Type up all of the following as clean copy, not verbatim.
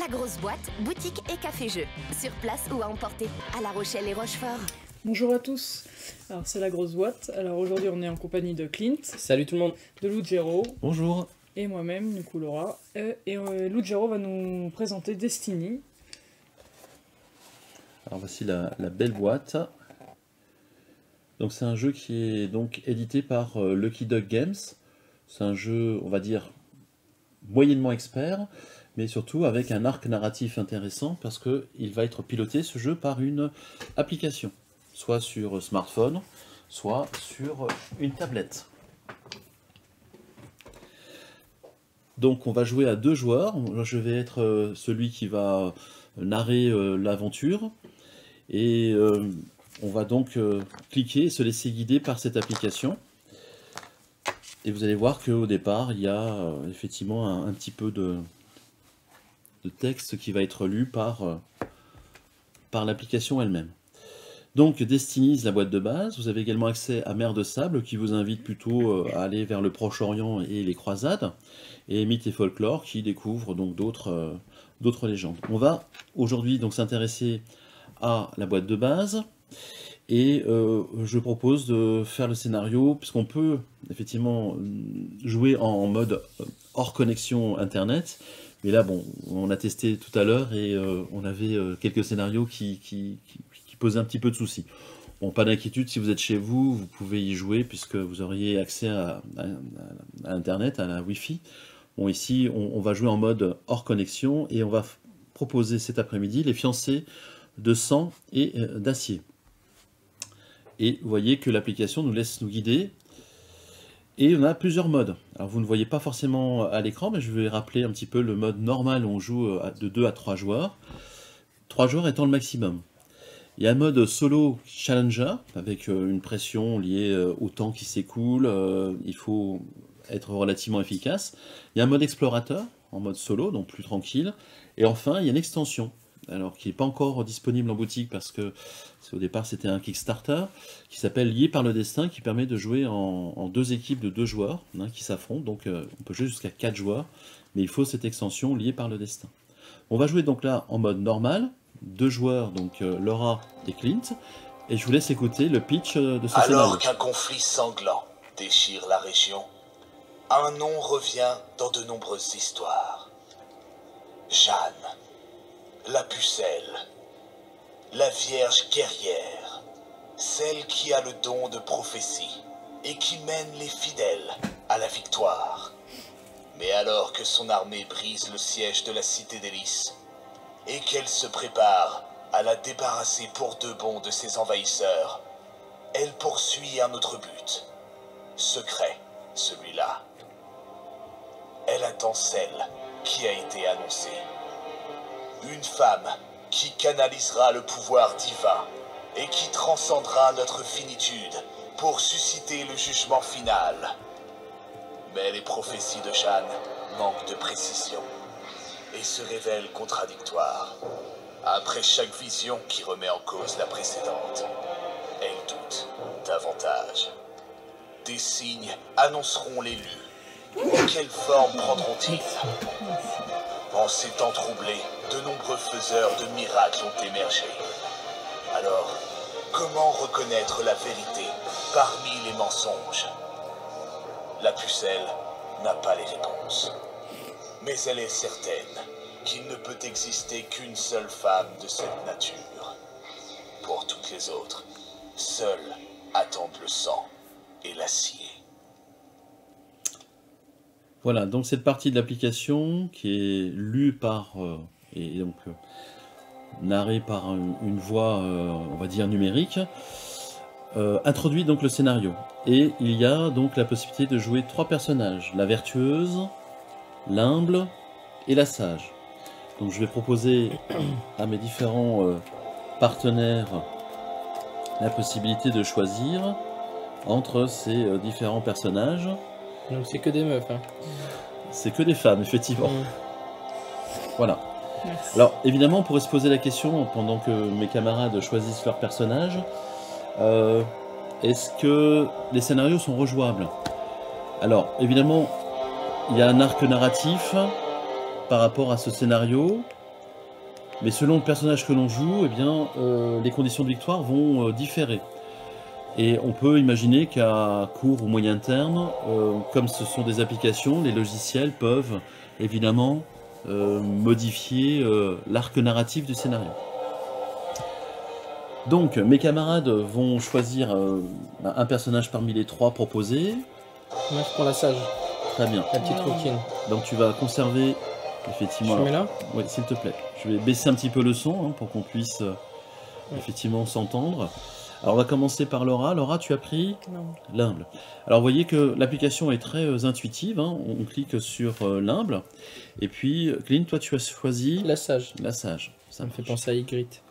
La grosse boîte, boutique et café-jeu. Sur place ou à emporter, à La Rochelle et Rochefort. Bonjour à tous, alors c'est la grosse boîte. Alors aujourd'hui on est en compagnie de Clint. Salut tout le monde. De Lugero. Bonjour. Et moi-même, du coup Laura. Et Lugero va nous présenter Destiny. Alors voici la belle boîte. Donc c'est un jeu qui est donc édité par Lucky Duck Games. C'est un jeu, on va dire, moyennement expert, mais surtout avec un arc narratif intéressant parce qu'il va être piloté ce jeu par une application, soit sur smartphone, soit sur une tablette. Donc on va jouer à 2 joueurs. Moi, je vais être celui qui va narrer l'aventure et on va donc cliquer et se laisser guider par cette application. Et vous allez voir qu'au départ, il y a effectivement un petit peu de texte qui va être lu par l'application elle-même. Donc Destiny, la boîte de base. Vous avez également accès à Mer de Sable, qui vous invite plutôt à aller vers le Proche-Orient et les croisades. Et Mythes et Folklore, qui découvre donc d'autres légendes. On va aujourd'hui donc s'intéresser à la boîte de base. Et je propose de faire le scénario, puisqu'on peut effectivement jouer en mode hors connexion internet. Mais là, bon, on a testé tout à l'heure et on avait quelques scénarios qui posaient un petit peu de soucis. Bon, pas d'inquiétude, si vous êtes chez vous, vous pouvez y jouer, puisque vous auriez accès à internet, à la Wi-Fi. Bon, ici, on va jouer en mode hors connexion et on va proposer cet après-midi les fiancés de sang et d'acier. Et vous voyez que l'application nous laisse nous guider. Et on a plusieurs modes. Alors vous ne voyez pas forcément à l'écran, mais je vais rappeler un petit peu le mode normal où on joue de 2 à 3 joueurs. 3 joueurs étant le maximum. Il y a un mode solo challenger, avec une pression liée au temps qui s'écoule. Il faut être relativement efficace. Il y a un mode explorateur, en mode solo, donc plus tranquille. Et enfin, il y a une extension. Alors qui n'est pas encore disponible en boutique parce que au départ c'était un Kickstarter qui s'appelle Lié par le destin, qui permet de jouer en 2 équipes de 2 joueurs qui s'affrontent. Donc on peut jouer jusqu'à 4 joueurs, mais il faut cette extension Lié par le destin. On va jouer donc là en mode normal, 2 joueurs, donc Laura et Clint, et je vous laisse écouter le pitch de ce scénario. Alors qu'un conflit sanglant déchire la région, un nom revient dans de nombreuses histoires. Jeanne, la pucelle, la vierge guerrière, celle qui a le don de prophétie et qui mène les fidèles à la victoire. Mais alors que son armée brise le siège de la cité d'Hélice et qu'elle se prépare à la débarrasser pour de bon de ses envahisseurs, elle poursuit un autre but, secret celui-là. Elle attend celle qui a été annoncée. Une femme qui canalisera le pouvoir divin et qui transcendra notre finitude pour susciter le jugement final. Mais les prophéties de Jeanne manquent de précision et se révèlent contradictoires. Après chaque vision qui remet en cause la précédente, elle doute davantage. Des signes annonceront l'élu. Quelle forme prendront-ils? En ces temps troublés, de nombreux faiseurs de miracles ont émergé. Alors, comment reconnaître la vérité parmi les mensonges? La pucelle n'a pas les réponses. Mais elle est certaine qu'il ne peut exister qu'une seule femme de cette nature. Pour toutes les autres, seules attendent le sang et l'acier. Voilà, donc cette partie de l'application qui est lue par et donc narrée par une voix, on va dire numérique, introduit donc le scénario. Et il y a donc la possibilité de jouer 3 personnages, la vertueuse, l'humble et la sage. Donc je vais proposer à mes différents partenaires la possibilité de choisir entre ces différents personnages. Donc c'est que des meufs, hein. C'est que des femmes, effectivement. Voilà. Merci. Alors, évidemment, on pourrait se poser la question, pendant que mes camarades choisissent leur personnage, est-ce que les scénarios sont rejouables? Alors, évidemment, il y a un arc narratif par rapport à ce scénario, Mais selon le personnage que l'on joue, eh bien, les conditions de victoire vont différer. Et on peut imaginer qu'à court ou moyen terme, comme ce sont des applications, les logiciels peuvent évidemment modifier l'arc narratif du scénario. Donc mes camarades vont choisir un personnage parmi les 3 proposés. Moi je prends la sage, Très bien. la petite rouquine. Donc tu vas conserver effectivement... Je mets là. Oui, s'il te plaît. Je vais baisser un petit peu le son pour qu'on puisse effectivement s'entendre. Alors on va commencer par Laura. Laura, tu as pris l'humble. Alors vous voyez que l'application est très intuitive. On clique sur l'humble. Et puis Clint, toi tu as choisi La sage. la sage. Ça me fait marche. penser à Ygritte.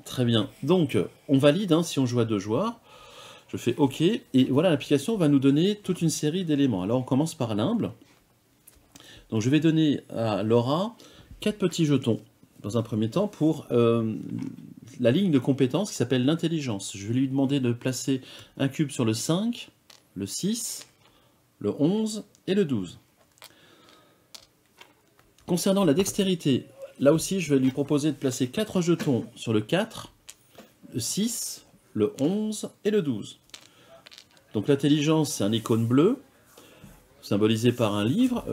Très bien. Donc on valide si on joue à 2 joueurs. Je fais OK. Et voilà, l'application va nous donner toute une série d'éléments. Alors on commence par l'humble. Donc je vais donner à Laura 4 petits jetons dans un premier temps pour la ligne de compétences qui s'appelle l'intelligence. Je vais lui demander de placer un cube sur le 5, le 6, le 11 et le 12. Concernant la dextérité, là aussi je vais lui proposer de placer 4 jetons sur le 4, le 6, le 11 et le 12. Donc l'intelligence, c'est un icône bleu, symbolisé par un livre.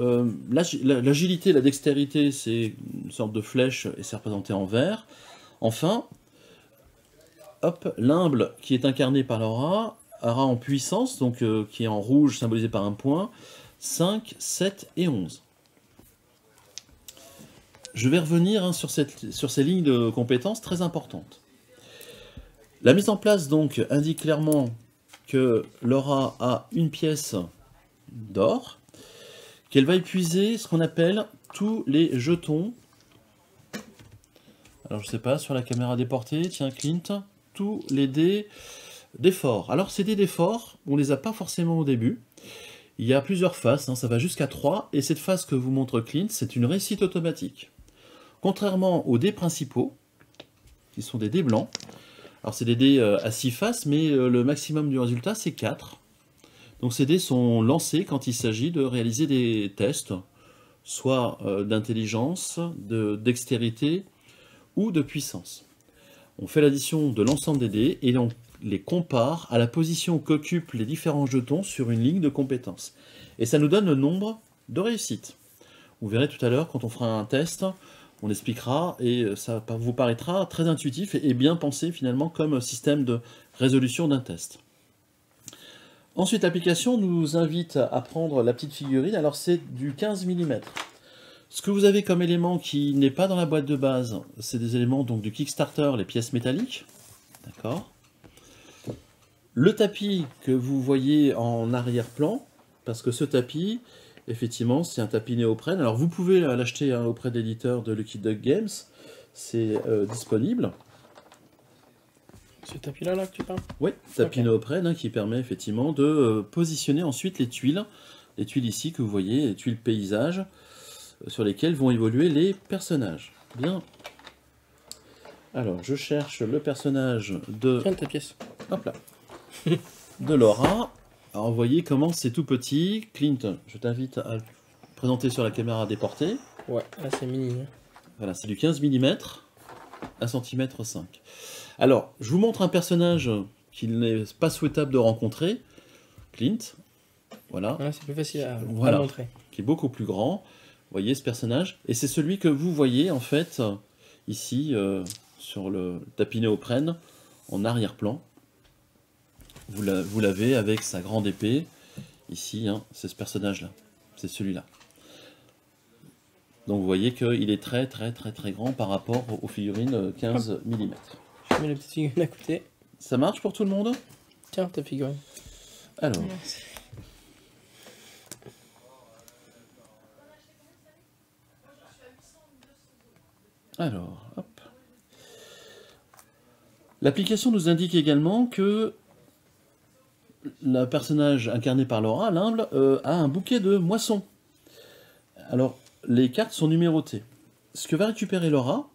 L'agilité, la dextérité, c'est une sorte de flèche et c'est représenté en vert. Enfin, hop, l'humble qui est incarné par Laura aura en puissance, donc qui est en rouge symbolisé par un point, 5, 7 et 11. Je vais revenir sur ces lignes de compétences très importantes. La mise en place donc indique clairement que Laura a une pièce d'or, qu'elle va épuiser ce qu'on appelle tous les jetons. Alors je sais pas, sur la caméra déportée, tiens Clint, tous les dés d'effort. Alors ces dés d'effort, on les a pas forcément au début. Il y a plusieurs phases, ça va jusqu'à 3, et cette phase que vous montre Clint, c'est une réussite automatique. Contrairement aux dés principaux, qui sont des dés blancs, alors c'est des dés à 6 faces, mais le maximum du résultat c'est 4. Donc ces dés sont lancés quand il s'agit de réaliser des tests, soit d'intelligence, de dextérité ou de puissance. On fait l'addition de l'ensemble des dés et on les compare à la position qu'occupent les différents jetons sur une ligne de compétences. Et ça nous donne le nombre de réussites. Vous verrez tout à l'heure quand on fera un test, on expliquera et ça vous paraîtra très intuitif et bien pensé finalement comme système de résolution d'un test. Ensuite, l'application nous invite à prendre la petite figurine, alors c'est du 15 mm. Ce que vous avez comme élément qui n'est pas dans la boîte de base, c'est des éléments donc du Kickstarter, les pièces métalliques. D'accord. Le tapis que vous voyez en arrière-plan, parce que ce tapis, effectivement, c'est un tapis néoprène. Alors vous pouvez l'acheter auprès de l'éditeur de Lucky Duck Games, c'est disponible. Ce tapis-là que tu parles? Oui, tapis Ok. néoprène qui permet effectivement de positionner ensuite les tuiles ici que vous voyez, les tuiles paysages, sur lesquelles vont évoluer les personnages. Bien. Alors, je cherche le personnage de... Tiens ta pièce. Hop là. De Laura. Alors, vous voyez comment c'est tout petit. Clint, je t'invite à le présenter sur la caméra déportée. Ouais, là c'est mini. Voilà, c'est du 15 mm, 1 cm 5. Alors, je vous montre un personnage qu'il n'est pas souhaitable de rencontrer. Clint. Voilà. Ouais, c'est plus facile à Voilà. montrer. Qui est beaucoup plus grand. Vous voyez ce personnage. Et c'est celui que vous voyez en fait ici sur le tapis néoprène en arrière-plan. Vous l'avez avec sa grande épée. Ici, c'est ce personnage-là. C'est celui-là. Donc vous voyez qu'il est très très très très grand par rapport aux figurines 15 mm. Je mets la petite figurine à côté. Ça marche pour tout le monde? Tiens ta figurine. Alors, hop. L'application nous indique également que le personnage incarné par Laura, l'humble, a un bouquet de moissons. Alors, les cartes sont numérotées. Ce que va récupérer Laura,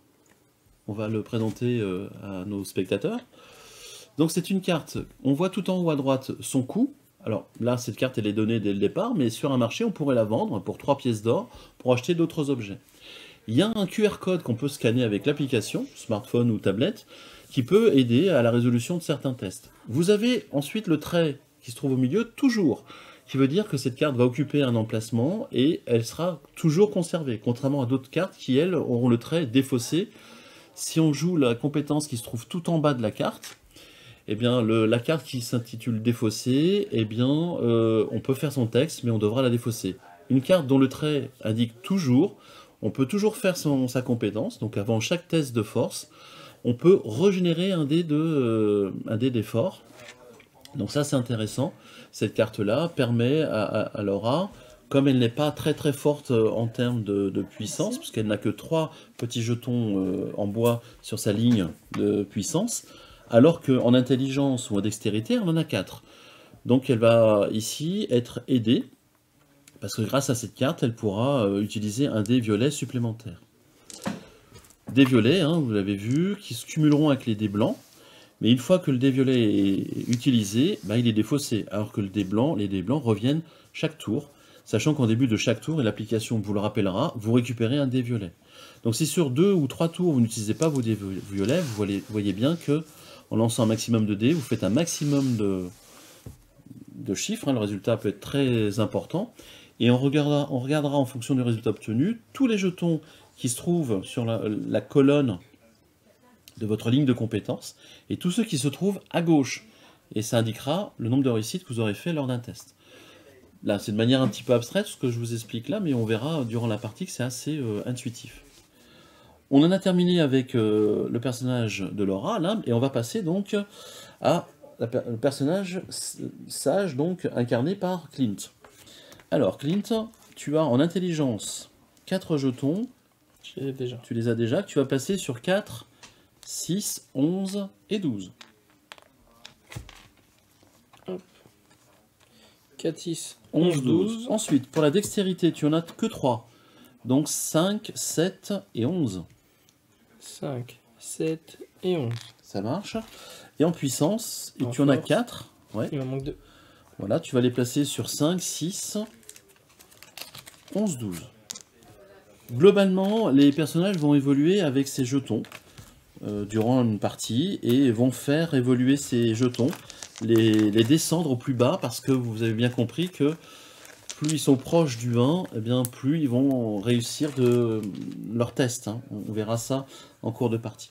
on va le présenter à nos spectateurs. Donc c'est une carte, on voit tout en haut à droite son coût. Alors là, cette carte, elle est donnée dès le départ, mais sur un marché, on pourrait la vendre pour 3 pièces d'or pour acheter d'autres objets. il y a un QR code qu'on peut scanner avec l'application, smartphone ou tablette, qui peut aider à la résolution de certains tests. Vous avez ensuite le trait qui se trouve au milieu, toujours, qui veut dire que cette carte va occuper un emplacement et elle sera toujours conservée, contrairement à d'autres cartes qui, elles, auront le trait défaussé. Si on joue la compétence qui se trouve tout en bas de la carte, eh bien, la carte qui s'intitule défaussée, eh bien, on peut faire son texte, mais on devra la défausser. Une carte dont le trait indique toujours, on peut toujours faire sa compétence, donc avant chaque test de force, on peut régénérer un dé d'effort. Donc ça c'est intéressant. Cette carte-là permet à Laura, comme elle n'est pas très très forte en termes de puissance, puisqu'elle n'a que 3 petits jetons en bois sur sa ligne de puissance, alors qu'en intelligence ou en dextérité, elle en a 4. Donc elle va ici être aidée, parce que grâce à cette carte, elle pourra utiliser un dé violet supplémentaire. Des violets, hein, vous l'avez vu, qui se cumuleront avec les dés blancs, mais une fois que le dé violet est utilisé, bah, il est défaussé, alors que les dés blancs reviennent chaque tour, sachant qu'en début de chaque tour, et l'application vous le rappellera, vous récupérez un dé violet. Donc si sur 2 ou 3 tours vous n'utilisez pas vos dés violets, vous voyez bien que en lançant un maximum de dés, vous faites un maximum de chiffres, hein, le résultat peut être très important, et on regardera en fonction du résultat obtenu, tous les jetons qui se trouvent sur la colonne de votre ligne de compétences, et tous ceux qui se trouvent à gauche, et ça indiquera le nombre de réussites que vous aurez fait lors d'un test. Là, c'est de manière un petit peu abstraite ce que je vous explique là, mais on verra durant la partie que c'est assez intuitif. On en a terminé avec le personnage de Laura, là, et on va passer donc à le personnage sage, donc incarné par Clint. Alors, Clint, tu as en intelligence 4 jetons. Déjà. Tu les as déjà, que tu vas passer sur 4, 6, 11 et 12. Hop. 4, 6, 11, 12. Ensuite, pour la dextérité, tu en as que 3. Donc 5, 7 et 11. 5, 7 et 11. Ça marche. Et en puissance, et En tu en as force. 4. Ouais. Il m'en manque 2. Voilà, tu vas les placer sur 5, 6, 11, 12. Globalement, les personnages vont évoluer avec ces jetons durant une partie et vont faire évoluer ces jetons, les descendre au plus bas parce que vous avez bien compris que plus ils sont proches du 1, eh bien, plus ils vont réussir leur test. Hein. On verra ça en cours de partie.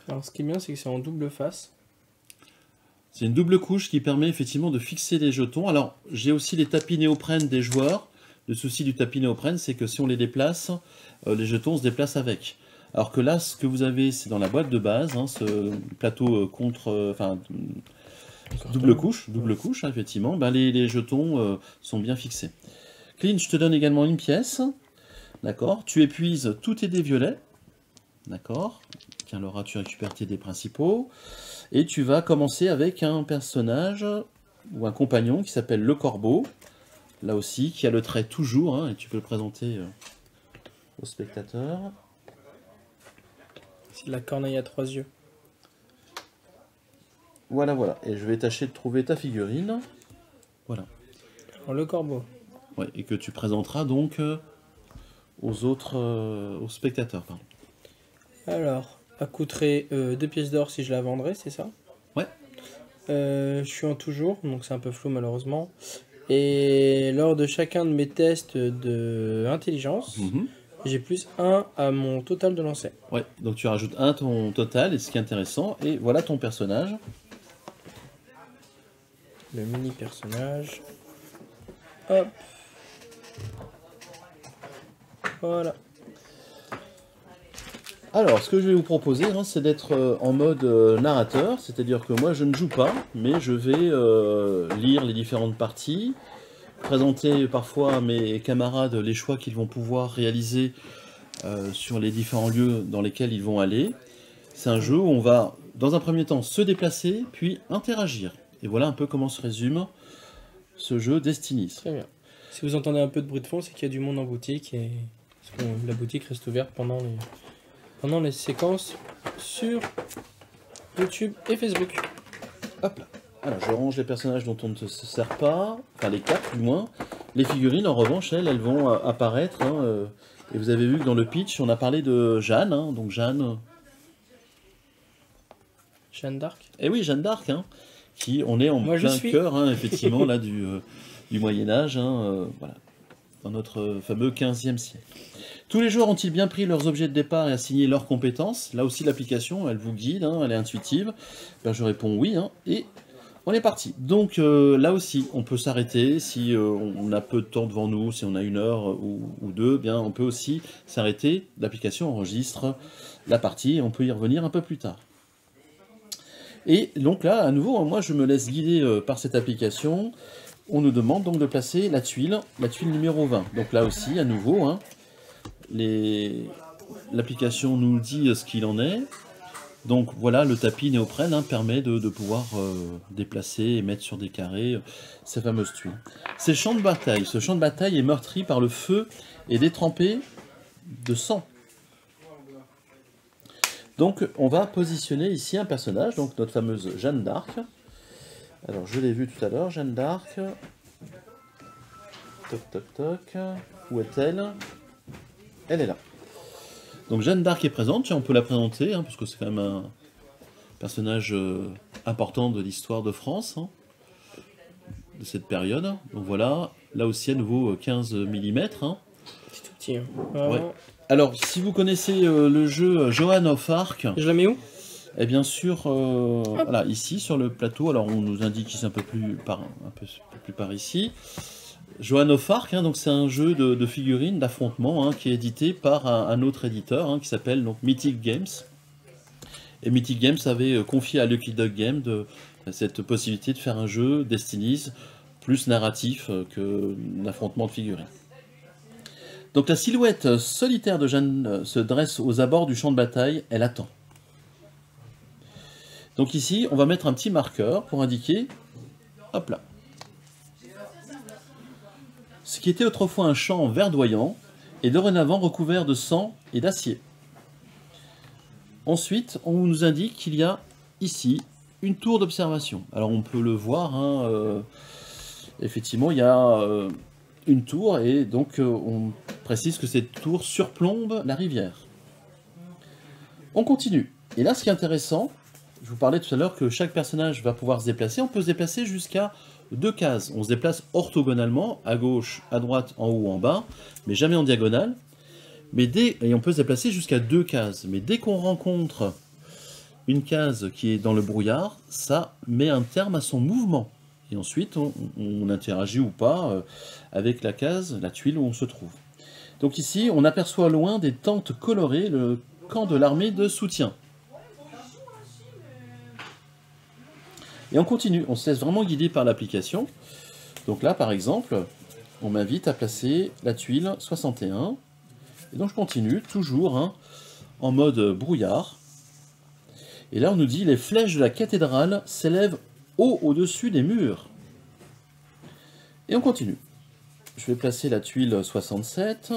Alors ce qui est bien, c'est que c'est en double face. C'est une double couche qui permet effectivement de fixer les jetons. Alors, j'ai aussi les tapis néoprène des joueurs. Le souci du tapis néoprène, c'est que si on les déplace, les jetons se déplacent avec. Alors que là, ce que vous avez, c'est dans la boîte de base, hein, ce plateau double couche, hein, effectivement, ben les jetons sont bien fixés. Clint, je te donne également une pièce. D'accord. Tu épuises tous tes dés violets. D'accord. Tiens, Laura, tu récupères tes dés principaux. Et tu vas commencer avec un personnage ou un compagnon qui s'appelle le corbeau. Là aussi, qui a le trait toujours, hein, et tu peux le présenter au spectateur. C'est la corneille à 3 yeux. Voilà, voilà. Et je vais tâcher de trouver ta figurine. Voilà. Alors, le corbeau. Ouais, et que tu présenteras donc aux spectateurs. Pardon. Alors, elle coûterait 2 pièces d'or si je la vendrais, c'est ça? Ouais. Je suis en toujours, donc c'est un peu flou malheureusement. Et lors de chacun de mes tests de intelligence, j'ai plus 1 à mon total de lancer. Ouais, donc tu rajoutes 1 à ton total, et ce qui est intéressant, et voilà ton personnage. Le mini personnage. Hop. Voilà. Alors, ce que je vais vous proposer, hein, c'est d'être en mode narrateur, c'est-à-dire que moi je ne joue pas, mais je vais lire les différentes parties, présenter parfois à mes camarades les choix qu'ils vont pouvoir réaliser sur les différents lieux dans lesquels ils vont aller. C'est un jeu où on va, dans un premier temps, se déplacer, puis interagir. Et voilà un peu comment se résume ce jeu Destiny. Très bien. Si vous entendez un peu de bruit de fond, c'est qu'il y a du monde en boutique et la boutique reste ouverte pendant les séquences sur YouTube et Facebook. Hop là. Alors je range les personnages dont on ne se sert pas, enfin les 4 du moins. Les figurines, en revanche, elles vont apparaître. Hein, et vous avez vu que dans le pitch, on a parlé de Jeanne. Hein, donc Jeanne... Jeanne d'Arc. Eh oui, Jeanne d'Arc, hein, qui on est en Moi, plein cœur, hein, effectivement, là, du Moyen-Âge, hein, voilà, dans notre fameux 15e siècle. Tous les joueurs ont-ils bien pris leurs objets de départ et assigné leurs compétences? Là aussi, l'application, elle vous guide, hein, elle est intuitive. Ben, je réponds oui, hein, et on est parti. Donc là aussi, on peut s'arrêter si on a peu de temps devant nous, si on a 1 heure ou 2, bien, on peut aussi s'arrêter. L'application enregistre la partie et on peut y revenir un peu plus tard. Et donc là, à nouveau, moi je me laisse guider par cette application. On nous demande donc de placer la tuile numéro 20. Donc là aussi, à nouveau, hein, l'application nous dit ce qu'il en est. Donc voilà, le tapis néoprène hein, permet de pouvoir déplacer et mettre sur des carrés ces fameuses tuiles. C'est champ de bataille. Ce champ de bataille est meurtri par le feu et détrempé de sang. Donc on va positionner ici un personnage, donc notre fameuse Jeanne d'Arc. Alors je l'ai vu tout à l'heure, Jeanne d'Arc. Toc toc toc. Où est-elle? Elle est là. Donc Jeanne d'Arc est présente, tiens, on peut la présenter, hein, parce que c'est quand même un personnage important de l'histoire de France, hein, de cette période. Donc voilà, là aussi à nouveau 15 mm. Hein. C'est tout petit. Hein. Ouais. Alors, si vous connaissez le jeu Joan of Arc... Je la mets où? Eh bien sûr, voilà, ici, sur le plateau. Alors, on nous indique ici un peu plus par ici. Joan of Arc, hein, donc c'est un jeu de figurines, d'affrontement, hein, qui est édité par un autre éditeur, hein, qui s'appelle donc Mythic Games. Et Mythic Games avait confié à Lucky Duck Games cette possibilité de faire un jeu Destinies plus narratif que l'affrontement de figurines. Donc la silhouette solitaire de Jeanne se dresse aux abords du champ de bataille, elle attend. Donc ici, on va mettre un petit marqueur pour indiquer, hop là. Ce qui était autrefois un champ verdoyant est dorénavant recouvert de sang et d'acier. Ensuite, on nous indique qu'il y a ici une tour d'observation. Alors on peut le voir, hein, effectivement, il y a... une tour, et donc on précise que cette tour surplombe la rivière. On continue. Et là, ce qui est intéressant, je vous parlais tout à l'heure que chaque personnage va pouvoir se déplacer. On peut se déplacer jusqu'à 2 cases. On se déplace orthogonalement, à gauche, à droite, en haut, en bas, mais jamais en diagonale. Et on peut se déplacer jusqu'à 2 cases. Mais dès qu'on rencontre une case qui est dans le brouillard, ça met un terme à son mouvement. Et ensuite, on interagit ou pas avec la case, la tuile où on se trouve. Donc ici, on aperçoit loin des tentes colorées, le camp de l'armée de soutien. Et on continue, on se laisse vraiment guider par l'application. Donc là, par exemple, on m'invite à placer la tuile 61. Et donc je continue, toujours hein, en mode brouillard. Et là, on nous dit, les flèches de la cathédrale s'élèvent haut au-dessus des murs. Et on continue. Je vais placer la tuile 67.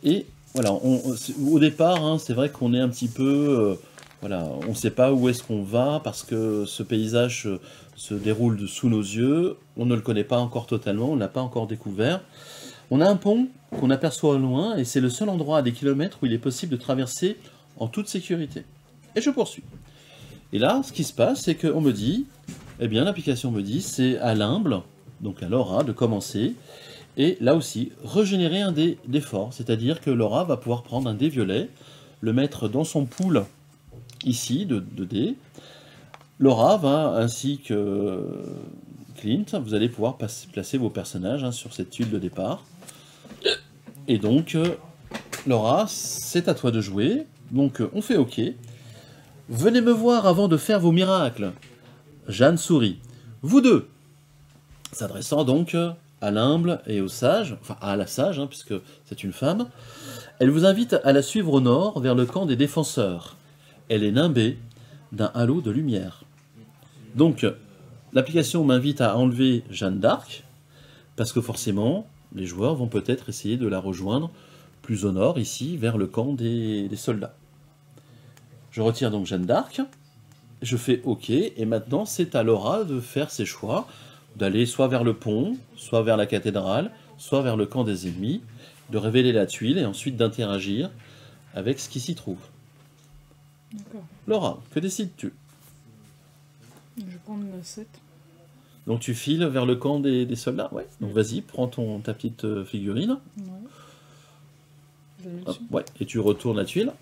Et voilà, au départ, hein, c'est vrai qu'on est un petit peu... voilà, on ne sait pas où est-ce qu'on va, parce que ce paysage se déroule sous nos yeux. On ne le connaît pas encore totalement, on ne l'a pas encore découvert. On a un pont qu'on aperçoit au loin, et c'est le seul endroit à des kilomètres où il est possible de traverser en toute sécurité. Et je poursuis. Et là, ce qui se passe, c'est qu'on me dit, eh bien l'application me dit, c'est à l'humble, donc à Laura, de commencer, et là aussi, régénérer un dé d'effort, c'est-à-dire que Laura va pouvoir prendre un dé violet, le mettre dans son pool, ici, de dés. Laura va, ainsi que Clint, vous allez pouvoir placer vos personnages hein, sur cette tuile de départ. Et donc, Laura, c'est à toi de jouer, donc on fait OK. Venez me voir avant de faire vos miracles. Jeanne sourit. Vous deux. S'adressant donc à l'humble et au sage, enfin à la sage, hein, puisque c'est une femme, elle vous invite à la suivre au nord, vers le camp des défenseurs. Elle est nimbée d'un halo de lumière. Donc, l'application m'invite à enlever Jeanne d'Arc, parce que forcément, les joueurs vont peut-être essayer de la rejoindre plus au nord, ici, vers le camp des soldats. Je retire donc Jeanne d'Arc, je fais OK, et maintenant c'est à Laura de faire ses choix. d'aller soit vers le pont, soit vers la cathédrale, soit vers le camp des ennemis, de révéler la tuile et ensuite d'interagir avec ce qui s'y trouve. D'accord. Laura, que décides-tu? Je vais prendre la 7. Donc tu files vers le camp des soldats, ouais. Donc vas-y, prends ta petite figurine. Ouais. Je l'ai Hop, dessus. ouais, et tu retournes la tuile.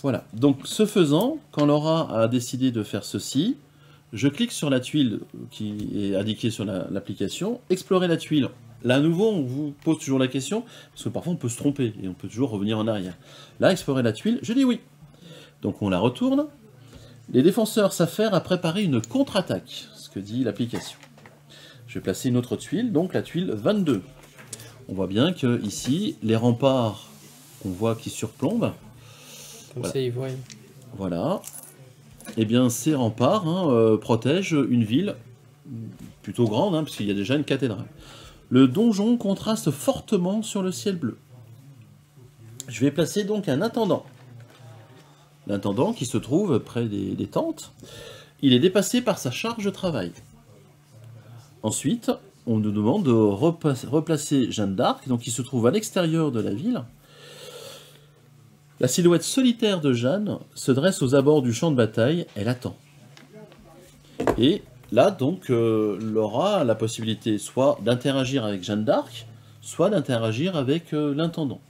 Voilà, donc ce faisant, quand Laura a décidé de faire ceci, je clique sur la tuile qui est indiquée sur l'application, explorer la tuile. Là, à nouveau, on vous pose toujours la question, parce que parfois on peut se tromper, et on peut toujours revenir en arrière. Là, explorer la tuile, je dis oui. Donc on la retourne. Les défenseurs s'affairent à préparer une contre-attaque, ce que dit l'application. Je vais placer une autre tuile, donc la tuile 22. On voit bien que ici, les remparts qu'on voit qui surplombent, Comme voilà. ça, ils voient. Voilà. Eh bien, ces remparts protègent une ville plutôt grande, hein, puisqu'il y a déjà une cathédrale. Le donjon contraste fortement sur le ciel bleu. Je vais placer donc un intendant. L'intendant qui se trouve près des tentes. Il est dépassé par sa charge de travail. Ensuite, on nous demande de replacer Jeanne d'Arc, donc qui se trouve à l'extérieur de la ville. La silhouette solitaire de Jeanne se dresse aux abords du champ de bataille, elle attend. Et là, donc, Laura a la possibilité soit d'interagir avec Jeanne d'Arc, soit d'interagir avec l'intendant.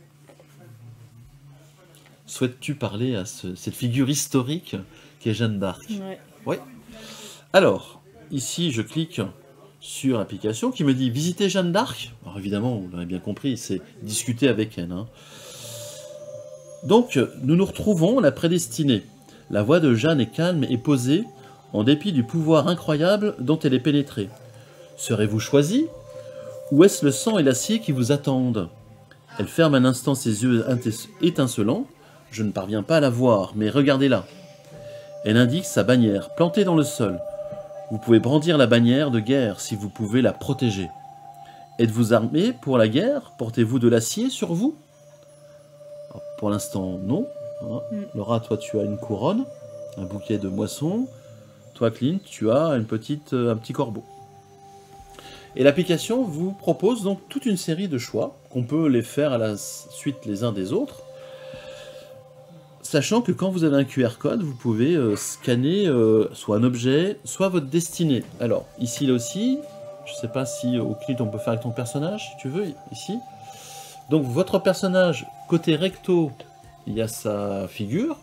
Souhaites-tu parler à cette figure historique qui est Jeanne d'Arc? Ouais. Oui. Alors, ici, je clique sur l'application qui me dit « Visiter Jeanne d'Arc ». Alors évidemment, vous l'avez bien compris, c'est discuter avec elle, hein. Donc, nous nous retrouvons la prédestinée. La voix de Jeanne est calme et posée, en dépit du pouvoir incroyable dont elle est pénétrée. Serez-vous choisi? Ou est-ce le sang et l'acier qui vous attendent? Elle ferme un instant ses yeux étincelants. Je ne parviens pas à la voir, mais regardez-la. Elle indique sa bannière, plantée dans le sol. Vous pouvez brandir la bannière de guerre si vous pouvez la protéger. Êtes-vous armé pour la guerre? Portez-vous de l'acier sur vous? Alors, pour l'instant, non. Voilà. Laura, toi, tu as une couronne, un bouquet de moissons. Toi, Clint, tu as un petit corbeau. Et l'application vous propose donc toute une série de choix, qu'on peut les faire à la suite les uns des autres. Sachant que quand vous avez un QR code, vous pouvez scanner soit un objet, soit votre destinée. Alors, ici, là aussi, je ne sais pas si au Clint on peut faire avec ton personnage, si tu veux, ici. Donc, votre personnage, côté recto, il y a sa figure,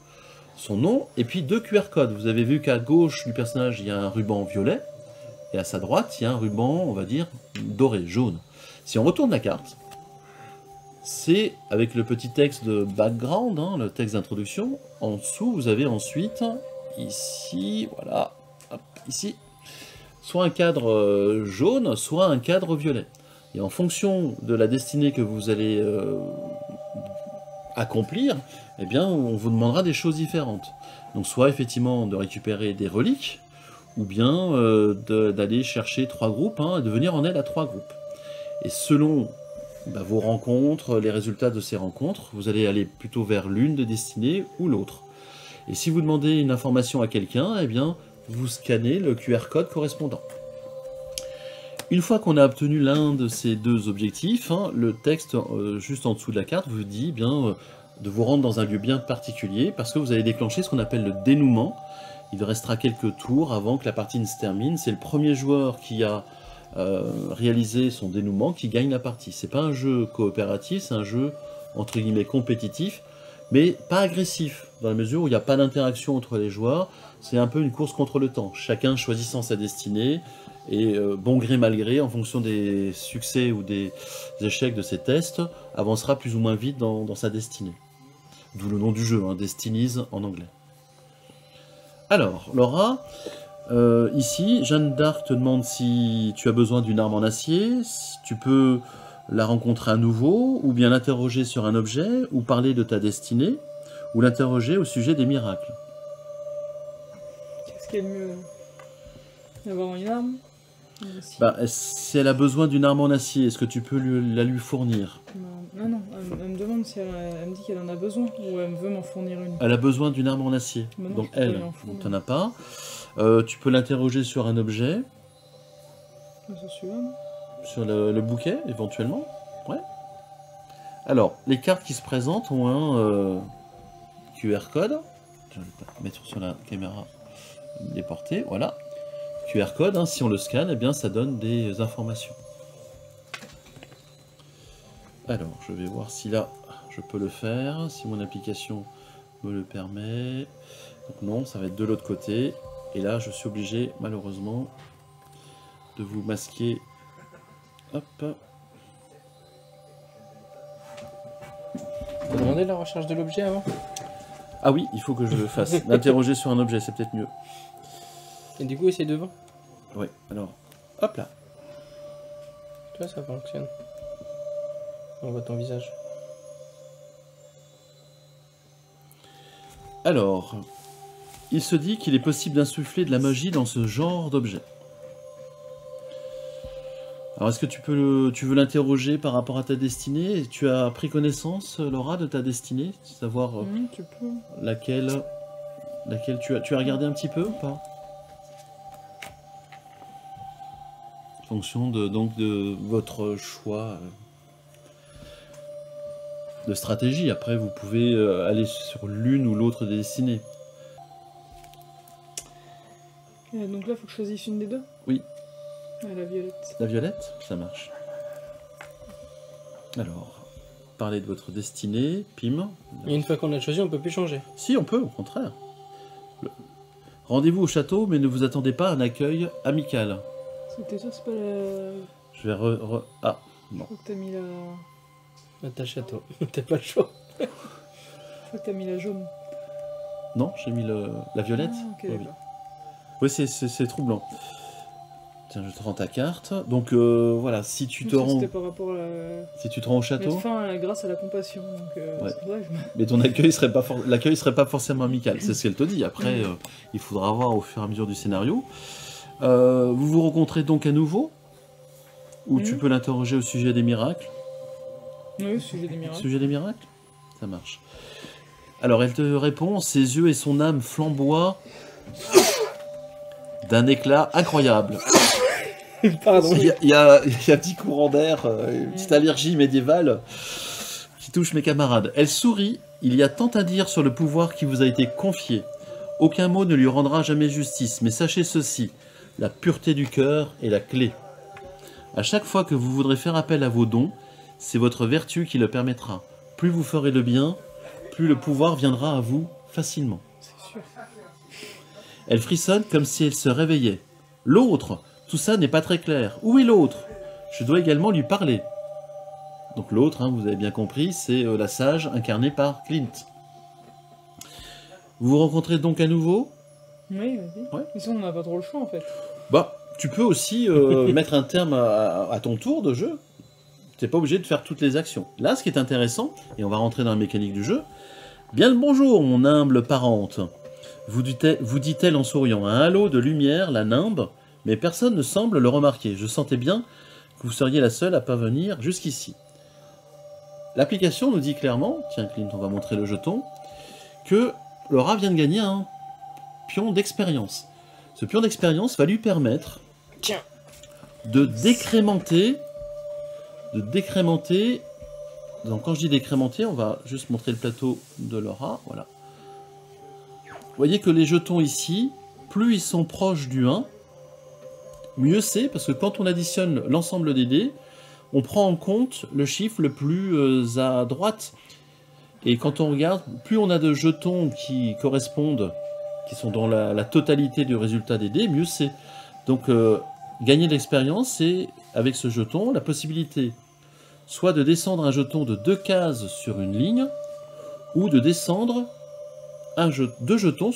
son nom, et puis 2 QR codes. Vous avez vu qu'à gauche du personnage, il y a un ruban violet, et à sa droite, il y a un ruban, on va dire, doré, jaune. Si on retourne la carte, c'est avec le petit texte de background, hein, le texte d'introduction. En dessous, vous avez ensuite, ici, voilà, hop, ici, soit un cadre jaune, soit un cadre violet. Et en fonction de la destinée que vous allez accomplir, eh bien, on vous demandera des choses différentes. Donc, soit effectivement de récupérer des reliques, ou bien d'aller chercher 3 groupes, hein, et de venir en aide à 3 groupes. Et selon vos rencontres, les résultats de ces rencontres, vous allez aller plutôt vers l'une des destinées ou l'autre. Et si vous demandez une information à quelqu'un, eh bien, vous scannez le QR code correspondant. Une fois qu'on a obtenu l'un de ces 2 objectifs, hein, le texte juste en dessous de la carte vous dit bien de vous rendre dans un lieu bien particulier parce que vous allez déclencher ce qu'on appelle le dénouement. Il restera quelques tours avant que la partie ne se termine. C'est le premier joueur qui a réalisé son dénouement qui gagne la partie. C'est pas un jeu coopératif, c'est un jeu entre guillemets compétitif, mais pas agressif, dans la mesure où il n'y a pas d'interaction entre les joueurs. C'est un peu une course contre le temps, chacun choisissant sa destinée, et bon gré mal gré, en fonction des succès ou des échecs de ces tests, avancera plus ou moins vite dans sa destinée. D'où le nom du jeu, hein, Destinies en anglais. Alors, Laura, ici, Jeanne d'Arc te demande si tu as besoin d'une arme en acier, si tu peux la rencontrer à nouveau, ou bien l'interroger sur un objet, ou parler de ta destinée, ou l'interroger au sujet des miracles. Qu'est-ce qui est le mieux? D'avoir une arme? Si elle a besoin d'une arme en acier, est-ce que tu peux la lui fournir? Non, elle me demande si elle me dit qu'elle en a besoin, ou elle veut m'en fournir une. Elle a besoin d'une arme en acier, Non, donc je peux elle, lui en fournir. t'en as pas. Tu peux l'interroger sur un objet, C'est celui-là. sur le bouquet, éventuellement. Ouais. Alors, les cartes qui se présentent ont un QR code. Je vais le mettre sur la caméra déportée, voilà. QR code, hein, si on le scanne, eh bien, ça donne des informations. Alors, je vais voir si là, je peux le faire, si mon application me le permet. Donc non, ça va être de l'autre côté. Et là, je suis obligé, malheureusement, de vous masquer. Hop. T'as demandé la recherche de l'objet avant? Ah oui, il faut que je le fasse. L'interroger sur un objet, c'est peut-être mieux. Et du coup, essaye devant. Oui, alors, hop là. Tu vois, ça fonctionne. On voit ton visage. Alors, il se dit qu'il est possible d'insuffler de la magie dans ce genre d'objet. Alors, est-ce que tu veux l'interroger par rapport à ta destinée? Tu as pris connaissance, Laura, de ta destinée? Savoir Tu peux. laquelle tu as regardé un petit peu ou pas? En fonction de votre choix de stratégie. Après, vous pouvez aller sur l'une ou l'autre des destinées. Donc là, faut que je choisisse une des deux? Oui. La violette. La violette, ça marche. Alors, parlez de votre destinée, Pim. Et une fois qu'on a choisi, on peut plus changer. Si, on peut, au contraire. Rendez-vous au château, mais ne vous attendez pas à un accueil amical. T'es sûr, c'est pas la... Je vais Ah, Je non. crois que t'as mis la... À ta château. T'as pas le choix. Je crois que t'as mis la jaune. Non, j'ai mis la violette. Ah, ok, Oui, oui. d'accord. Oui, c'est troublant. Tiens, je te rends ta carte. Donc, voilà, si tu te Je pense que rends... C'était par rapport à la... Si tu te rends au château... Mettre fin grâce à la compassion. Donc, Ouais. c'est pour ça que je me- Mais ton accueil serait pas l'accueil serait pas forcément amical, c'est ce qu'elle te dit. Après, il faudra voir au fur et à mesure du scénario. Vous vous rencontrez donc à nouveau, ou tu peux l'interroger au sujet des miracles. Oui, sujet des miracles. Sujet des miracles, ça marche. Alors elle te répond, ses yeux et son âme flamboient d'un éclat incroyable. Pardon. Il y a un petit courant d'air, une petite allergie médiévale qui touche mes camarades. Elle sourit, il y a tant à dire sur le pouvoir qui vous a été confié. Aucun mot ne lui rendra jamais justice, mais sachez ceci, la pureté du cœur est la clé. À chaque fois que vous voudrez faire appel à vos dons, c'est votre vertu qui le permettra. Plus vous ferez le bien, plus le pouvoir viendra à vous facilement. C'est sûr. Elle frissonne comme si elle se réveillait. L'autre, tout ça n'est pas très clair. Où est l'autre? Je dois également lui parler. Donc l'autre, hein, vous avez bien compris, c'est la sage incarnée par Clint. Vous vous rencontrez donc à nouveau? Oui, vas-y. Ouais. Mais sinon, on n'a pas trop le choix, en fait. Bah, tu peux aussi mettre un terme à ton tour de jeu. Tu n'es pas obligé de faire toutes les actions. Là, ce qui est intéressant, et on va rentrer dans la mécanique du jeu, bien le bonjour, mon humble parente. Vous dit-elle en souriant. Un halo de lumière la nimbe, mais personne ne semble le remarquer. Je sentais bien que vous seriez la seule à parvenir jusqu'ici. L'application nous dit clairement, tiens Clint, on va montrer le jeton, que Laura vient de gagner un pion d'expérience. Ce pion d'expérience va lui permettre de décrémenter. Donc quand je dis décrémenter, on va juste montrer le plateau de Laura. Voilà. Vous voyez que les jetons ici, plus ils sont proches du 1, mieux c'est, parce que quand on additionne l'ensemble des dés, on prend en compte le chiffre le plus à droite. Et quand on regarde, plus on a de jetons qui correspondent, qui sont dans la totalité du résultat des dés, mieux c'est. Donc gagner de l'expérience, c'est avec ce jeton la possibilité soit de descendre un jeton de 2 cases sur une ligne, ou de descendre deux jetons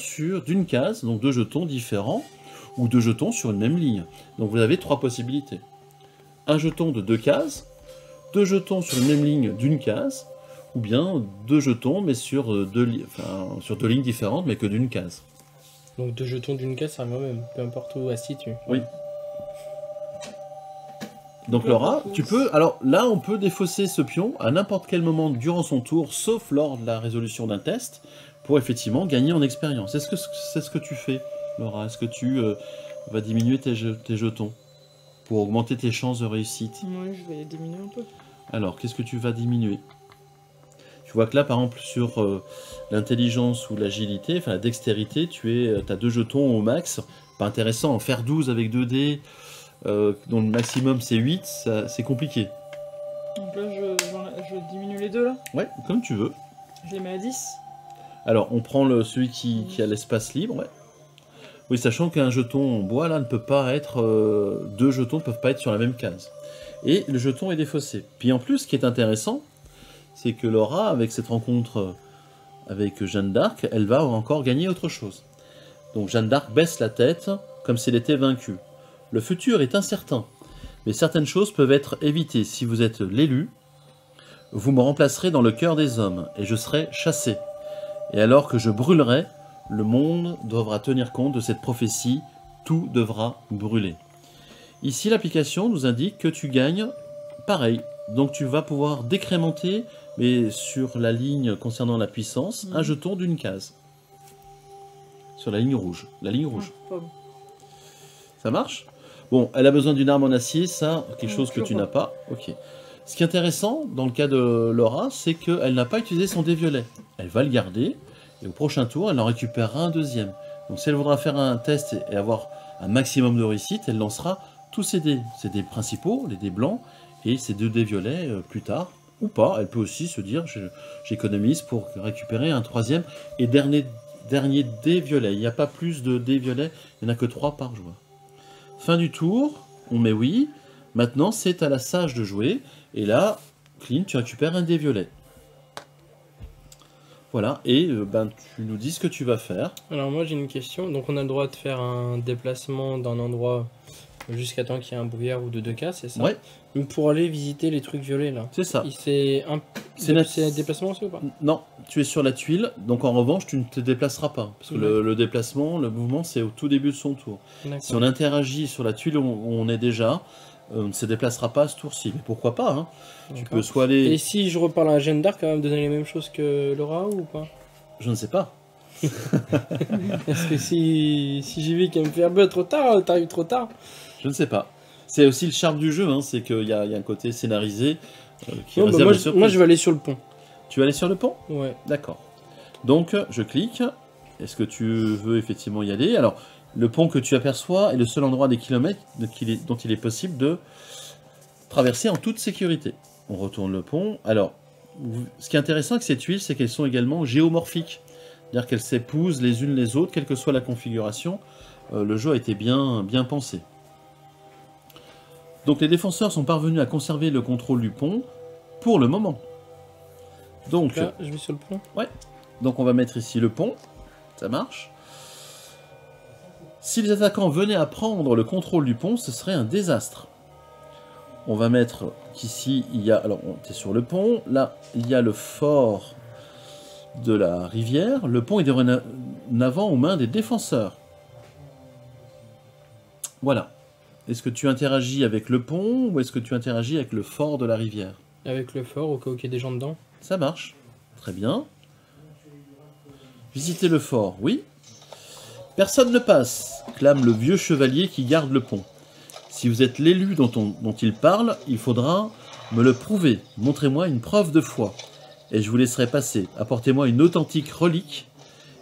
d'une case, donc 2 jetons différents, ou 2 jetons sur une même ligne. Donc vous avez 3 possibilités. Un jeton de 2 cases, 2 jetons sur une même ligne d'une case, ou bien 2 jetons mais sur 2 lignes différentes mais que d'une case. Donc 2 jetons d'une case, ça revient au même, peu importe où elle se situe. Oui. Donc Laura, tu peux... Alors là, on peut défausser ce pion à n'importe quel moment durant son tour, sauf lors de la résolution d'un test, pour effectivement gagner en expérience. Est-ce que c'est ce que tu fais, Laura, est-ce que tu vas diminuer tes jetons pour augmenter tes chances de réussite? Oui, je vais diminuer un peu. Alors, qu'est-ce que tu vas diminuer? Tu vois que là, par exemple, sur l'intelligence ou l'agilité, enfin la dextérité, tu as 2 jetons au max. Pas intéressant, en faire 12 avec 2 dés, dont le maximum c'est 8, c'est compliqué. Donc là, je diminue les deux, là. Ouais, comme tu veux. Je les mets à 10. Alors, on prend celui qui a l'espace libre, ouais. Oui, sachant qu'un jeton en bois, là, ne peut pas être... 2 jetons ne peuvent pas être sur la même case. Et le jeton est défaussé. Puis en plus, ce qui est intéressant, c'est que Laura, avec cette rencontre avec Jeanne d'Arc, elle va encore gagner autre chose. Donc Jeanne d'Arc baisse la tête, comme si elle était vaincue. Le futur est incertain, mais certaines choses peuvent être évitées. Si vous êtes l'élu, vous me remplacerez dans le cœur des hommes, et je serai chassé. Et alors que je brûlerai, le monde devra tenir compte de cette prophétie, tout devra brûler. Ici, l'application nous indique que tu gagnes pareil. Donc tu vas pouvoir décrémenter, mais sur la ligne concernant la puissance, un jeton d'une case. Sur la ligne rouge. La ligne rouge. Pas bon. Ça marche? Bon, elle a besoin d'une arme en acier, ça, quelque chose que tu n'as pas. Ok. Ce qui est intéressant, dans le cas de Laura, c'est qu'elle n'a pas utilisé son dé violet. Elle va le garder, et au prochain tour, elle en récupérera un deuxième. Donc si elle voudra faire un test et avoir un maximum de réussite, elle lancera tous ses dés principaux, les dés blancs, et ses 2 dés violets plus tard, ou pas. Elle peut aussi se dire, j'économise pour récupérer un 3e et dernier dé violet. Il n'y a pas plus de dés violets, il n'y en a que 3 par joueur. Fin du tour, on met oui. Maintenant, c'est à la sage de jouer. Et là, Clint, tu récupères un dé violet. Voilà, et tu nous dis ce que tu vas faire. Alors moi j'ai une question. Donc on a le droit de faire un déplacement d'un endroit jusqu'à temps qu'il y ait un brouillard ou de 2 cas, c'est ça? Ouais. Mais pour aller visiter les trucs violets là. C'est ça. C'est un déplacement aussi ou pas? Non, tu es sur la tuile, donc en revanche tu ne te déplaceras pas. Parce que le déplacement, le mouvement, c'est au tout début de son tour. Si on interagit sur la tuile où on est déjà, on ne se déplacera pas à ce tour-ci. Mais pourquoi pas, hein? Tu peux soit aller... Et si je reparle à Jeanne d'Arc, elle va me donner les mêmes choses que Laura ou pas? Je ne sais pas. Parce que si j'ai vu qu'elle me fait un peu trop tard, t'arrives trop tard. Je ne sais pas. C'est aussi le charme du jeu, hein, c'est qu'il y a un côté scénarisé qui Non, réserve bah des surprises. moi je vais aller sur le pont. Tu vas aller sur le pont? Ouais. D'accord. Donc je clique. Est-ce que tu veux effectivement y aller? Alors, le pont que tu aperçois est le seul endroit des kilomètres dont il est possible de traverser en toute sécurité. On retourne le pont. Alors, ce qui est intéressant avec ces tuiles, c'est qu'elles sont également géomorphiques. C'est-à-dire qu'elles s'épousent les unes les autres, quelle que soit la configuration. Le jeu a été bien pensé. Donc les défenseurs sont parvenus à conserver le contrôle du pont pour le moment. Donc, là, je vais sur le pont. Ouais. Donc on va mettre ici le pont. Ça marche. Si les attaquants venaient à prendre le contrôle du pont, ce serait un désastre. On va mettre qu'ici, il y a... Alors, on est sur le pont. Là, il y a le fort de la rivière. Le pont est dorénavant aux mains des défenseurs. Voilà. Est-ce que tu interagis avec le pont ou est-ce que tu interagis avec le fort de la rivière? Avec le fort, au cas où il y a des gens dedans. Ça marche. Très bien. Visiter le fort, oui. Personne ne passe, clame le vieux chevalier qui garde le pont. Si vous êtes l'élu dont il parle, il faudra me le prouver. Montrez-moi une preuve de foi. Et je vous laisserai passer. Apportez-moi une authentique relique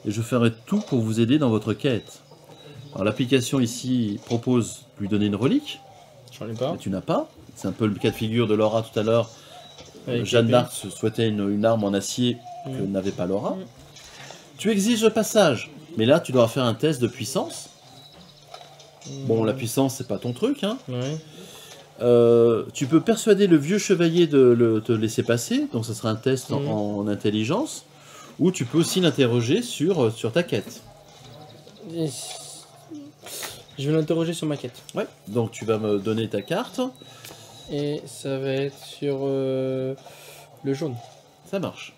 et je ferai tout pour vous aider dans votre quête. Alors l'application ici propose de lui donner une relique. J'en ai pas. Mais tu n'as pas. C'est un peu le cas de figure de Laura tout à l'heure. Jeanne d'Arc souhaitait une arme en acier que n'avait pas Laura. Tu exiges le passage. Mais là, tu dois faire un test de puissance. Bon, la puissance, c'est pas ton truc, hein. Ouais. Tu peux persuader le vieux chevalier de te laisser passer, donc ça sera un test en intelligence. Ou tu peux aussi l'interroger sur ta quête. Je vais l'interroger sur ma quête. Ouais, donc tu vas me donner ta carte. Et ça va être sur le jaune. Ça marche.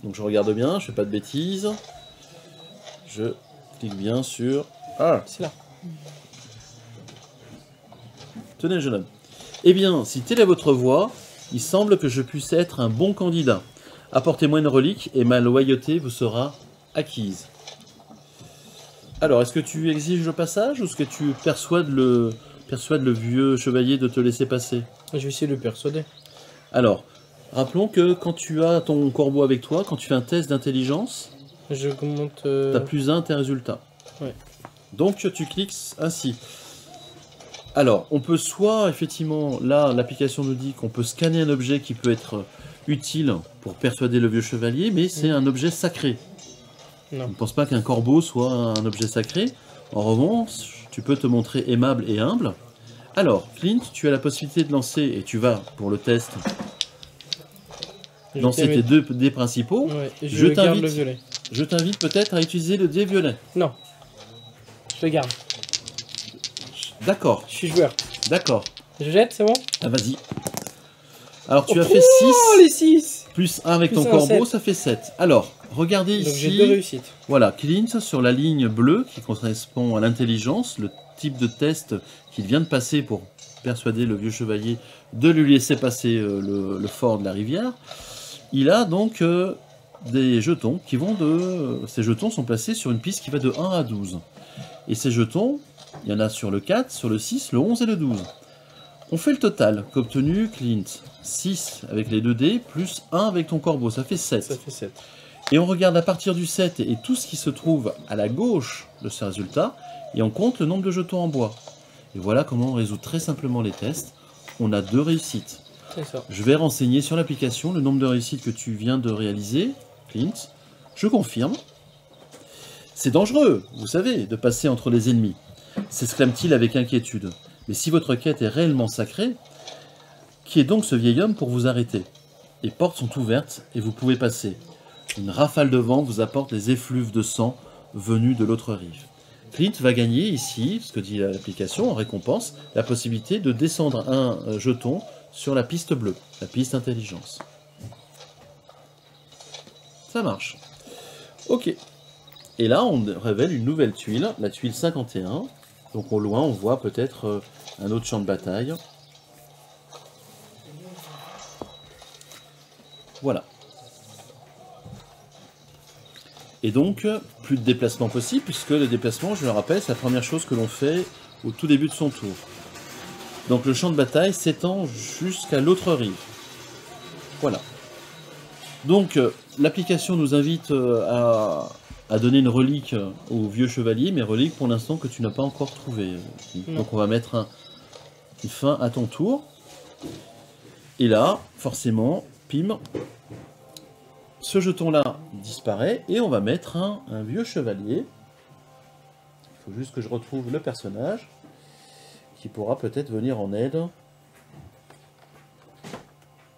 Donc je regarde bien, je fais pas de bêtises. Je clique bien sur... Ah, c'est là. Tenez, jeune homme. Eh bien, si telle est votre voix, il semble que je puisse être un bon candidat. Apportez-moi une relique et ma loyauté vous sera acquise. Alors, est-ce que tu exiges le passage ou est-ce que tu persuades le vieux chevalier de te laisser passer? Je vais essayer de le persuader. Alors, rappelons que quand tu as ton corbeau avec toi, quand tu fais un test d'intelligence, Je commente. tu as +1 tes résultats. Ouais. Donc tu cliques ainsi. Alors, on peut soit, effectivement, là, l'application nous dit qu'on peut scanner un objet qui peut être utile pour persuader le vieux chevalier, mais c'est un objet sacré. Non. Je ne pense pas qu'un corbeau soit un objet sacré. En revanche, tu peux te montrer aimable et humble. Alors, Clint, tu as la possibilité de lancer, et tu vas, pour le test, lancer tes 2 dés principaux. Ouais, Je garde le violet. Je t'invite peut-être à utiliser le dé violet. Non. Je le garde. D'accord, Je suis joueur. d'accord. Je jette, c'est bon? Ah, vas-y. Alors, tu as fait 6, Oh, les 6! plus 1 avec Plus ton un, corbeau, 7. ça fait 7. Alors, regardez Donc j'ai ici. 2 réussites. Voilà, Clint, sur la ligne bleue, qui correspond à l'intelligence, le type de test qu'il vient de passer pour persuader le vieux chevalier de lui laisser passer le fort de la rivière. Il a donc des jetons qui vont de... Ces jetons sont placés sur une piste qui va de 1 à 12. Et ces jetons, il y en a sur le 4, sur le 6, le 11 et le 12. On fait le total qu'obtenu Clint. 6 avec les 2 dés, plus 1 avec ton corbeau, ça fait 7. Ça fait 7. Et on regarde à partir du 7 et tout ce qui se trouve à la gauche de ce résultat, et on compte le nombre de jetons en bois. Et voilà comment on résout très simplement les tests. On a 2 réussites. C'est ça. Je vais renseigner sur l'application le nombre de réussites que tu viens de réaliser, Clint. Je confirme. C'est dangereux, vous savez, de passer entre les ennemis, s'exclame-t-il avec inquiétude. Mais si votre quête est réellement sacrée, qui est donc ce vieil homme pour vous arrêter? Les portes sont ouvertes et vous pouvez passer. Une rafale de vent vous apporte les effluves de sang venus de l'autre rive. Clint va gagner ici, ce que dit l'application, en récompense, la possibilité de descendre un jeton sur la piste bleue, la piste intelligence. Ça marche. Ok. Et là, on révèle une nouvelle tuile, la tuile 51. Donc au loin, on voit peut-être un autre champ de bataille. Voilà. Et donc, plus de déplacement possible, puisque le déplacement, je le rappelle, c'est la première chose que l'on fait au tout début de son tour. Donc le champ de bataille s'étend jusqu'à l'autre rive. Voilà. Donc l'application nous invite à donner une relique au vieux chevalier, mais relique pour l'instant que tu n'as pas encore trouvée. Donc on va mettre une fin à ton tour. Et là, forcément, pim, ce jeton-là disparaît et on va mettre un vieux chevalier. Il faut juste que je retrouve le personnage qui pourra peut-être venir en aide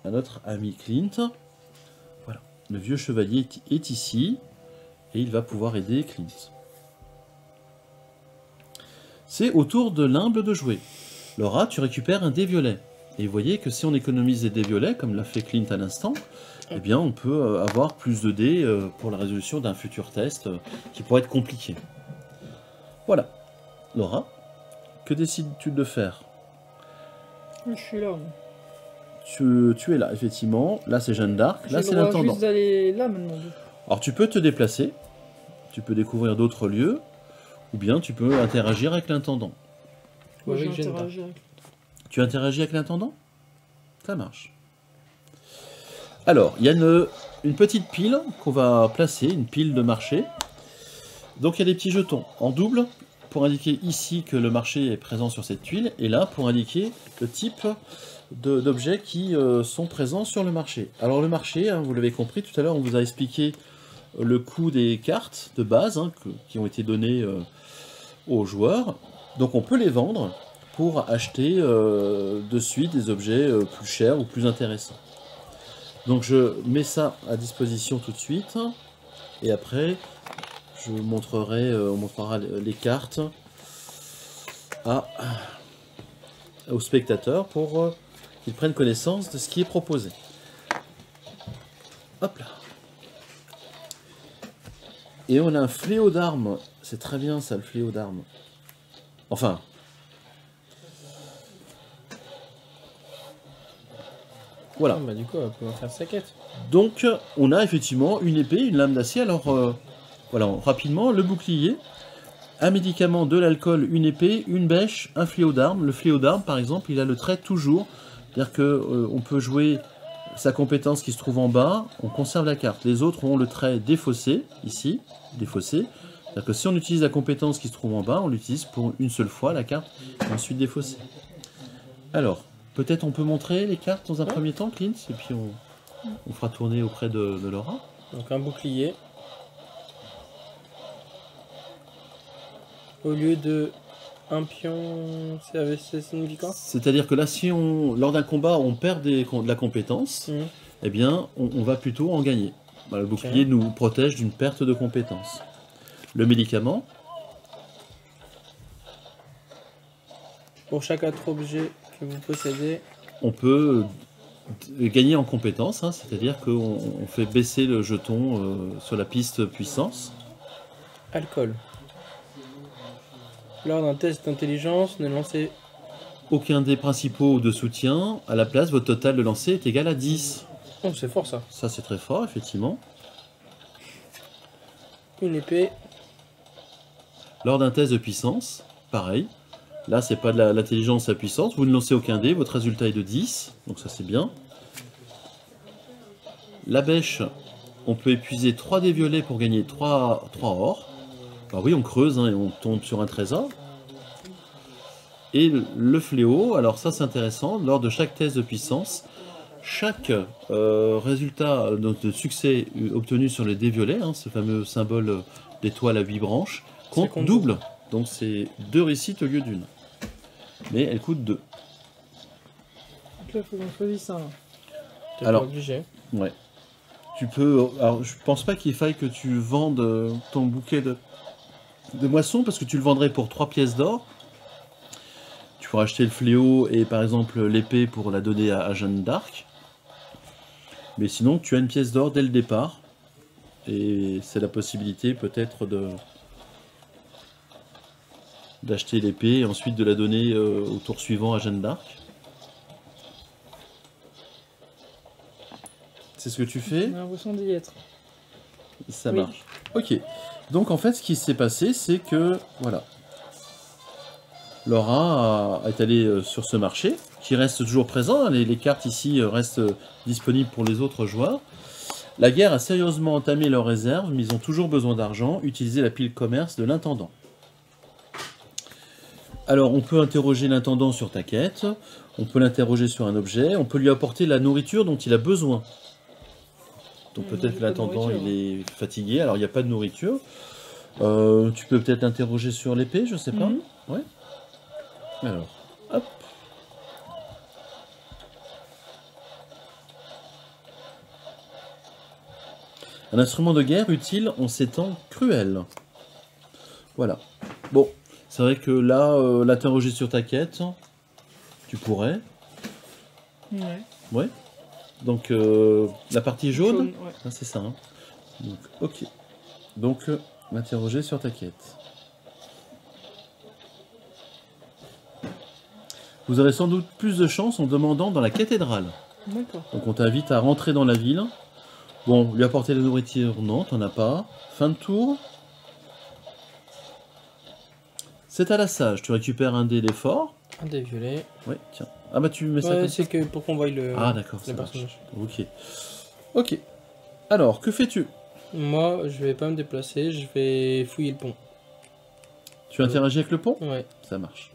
à notre ami Clint. Voilà, le vieux chevalier est ici et il va pouvoir aider Clint. C'est au tour de l'humble de jouer. Laura, tu récupères un dé violet. Et vous voyez que si on économise des dés violets, comme l'a fait Clint à l'instant, eh bien on peut avoir plus de dés pour la résolution d'un futur test qui pourrait être compliqué. Voilà. Laura, que décides-tu de faire? Je suis là. Tu es là, effectivement. Là, c'est Jeanne d'Arc. Là, c'est l'intendant. Juste d'aller là maintenant. Alors, tu peux te déplacer. Tu peux découvrir d'autres lieux. Ou bien tu peux interagir avec l'intendant. Ouais, avec j'ai Jeanne interagi avec. Tu interagis avec l'intendant? Ça marche. Alors, il y a une petite pile qu'on va placer, une pile de marché. Donc, il y a des petits jetons en double pour indiquer ici que le marché est présent sur cette tuile, et là pour indiquer le type d'objets qui sont présents sur le marché. Alors le marché, hein, vous l'avez compris, tout à l'heure on vous a expliqué le coût des cartes de base hein, qui ont été données aux joueurs. Donc on peut les vendre pour acheter de suite des objets plus chers ou plus intéressants. Donc je mets ça à disposition tout de suite, et après je vous montrerai, on montrera les cartes aux spectateurs pour qu'ils prennent connaissance de ce qui est proposé. Hop là. Et on a un fléau d'armes. C'est très bien ça, le fléau d'armes. Enfin. Voilà. Ah, bah, du coup, on va pouvoir faire sa quête. Donc, on a effectivement une épée, une lame d'acier. Alors, voilà, rapidement, le bouclier. un médicament, de l'alcool, une épée, une bêche, un fléau d'armes. Le fléau d'armes, par exemple, il a le trait toujours. C'est-à-dire qu'on peut jouer sa compétence qui se trouve en bas, on conserve la carte. Les autres ont le trait défaussé, ici, défaussé. C'est-à-dire que si on utilise la compétence qui se trouve en bas, on l'utilise pour une seule fois, la carte, et ensuite défaussée. Alors, peut-être on peut montrer les cartes dans un premier temps, Clint, et puis on fera tourner auprès de Laura. Donc un bouclier. Au lieu de un pion, c'est signifie quoi? C'est-à-dire que là, si lors d'un combat, on perd de la compétence, eh bien, on va plutôt en gagner. Voilà, le bouclier nous protège d'une perte de compétence. Le médicament. Pour chaque autre objet que vous possédez, on peut gagner en compétence, hein, c'est-à-dire qu'on fait baisser le jeton sur la piste puissance. Alcool. Lors d'un test d'intelligence, ne lancez aucun des principaux de soutien. À la place, votre total de lancer est égal à 10. Oh, c'est fort ça. Ça, c'est très fort, effectivement. Une épée. Lors d'un test de puissance, pareil. Là, c'est pas de l'intelligence à puissance. Vous ne lancez aucun dé, votre résultat est de 10. Donc ça, c'est bien. La bêche, on peut épuiser 3 dés violets pour gagner 3 or. Alors oui, on creuse et on tombe sur un trésor. Et le fléau, alors ça c'est intéressant, lors de chaque test de puissance, chaque résultat de succès obtenu sur les dés violets, hein, ce fameux symbole d'étoile à 8 branches, compte double. Donc c'est 2 réussites au lieu d'une. Mais elle coûte 2. Donc là, il faut qu'on choisisse un. T'es Alors, pas obligé. Ouais. Tu peux. Alors, je pense pas qu'il faille que tu vendes ton bouquet de moissons parce que tu le vendrais pour 3 pièces d'or. Tu pourras acheter le fléau et par exemple l'épée pour la donner à Jeanne d'Arc. Mais sinon, tu as une pièce d'or dès le départ. Et c'est la possibilité peut-être d'acheter l'épée et ensuite de la donner au tour suivant à Jeanne d'Arc. C'est ce que tu fais? On a l'impression d'y être. Ça Oui. marche. Ok. Donc en fait, ce qui s'est passé, c'est que, voilà. Laura est allée sur ce marché, qui reste toujours présent. Hein, les cartes ici restent disponibles pour les autres joueurs. La guerre a sérieusement entamé leurs réserves, mais ils ont toujours besoin d'argent. Utilisez la pile commerce de l'intendant. Alors, on peut interroger l'intendant sur ta quête, on peut l'interroger sur un objet, on peut lui apporter la nourriture dont il a besoin. Donc peut-être que l'intendant il est fatigué, alors il n'y a pas de nourriture. Tu peux peut-être l'interroger sur l'épée, je sais pas. Ouais. Alors, hop. Un instrument de guerre utile en ces temps cruels. Voilà. Bon, c'est vrai que là, l'interroger sur ta quête, tu pourrais. Ouais. Ouais. Donc, la partie jaune, Ouais. ah, c'est ça. Hein. Donc, ok. Donc, m'interroger sur ta quête. Vous aurez sans doute plus de chance en demandant dans la cathédrale. D'accord. Donc, on t'invite à rentrer dans la ville. Bon, lui apporter la nourriture, non, t'en as pas. Fin de tour. C'est à la sage. Tu récupères un dé d'effort. Un dé violet. Ouais, tiens. Ah bah tu mets ça Ouais, comme ça. c'est que pour qu'on voie le. Ah d'accord, ça le marche. personnage. Ok. Ok. Alors, que fais-tu? Moi, je vais pas me déplacer, je vais fouiller le pont. Tu interagis avec le pont? Ouais. Ça marche.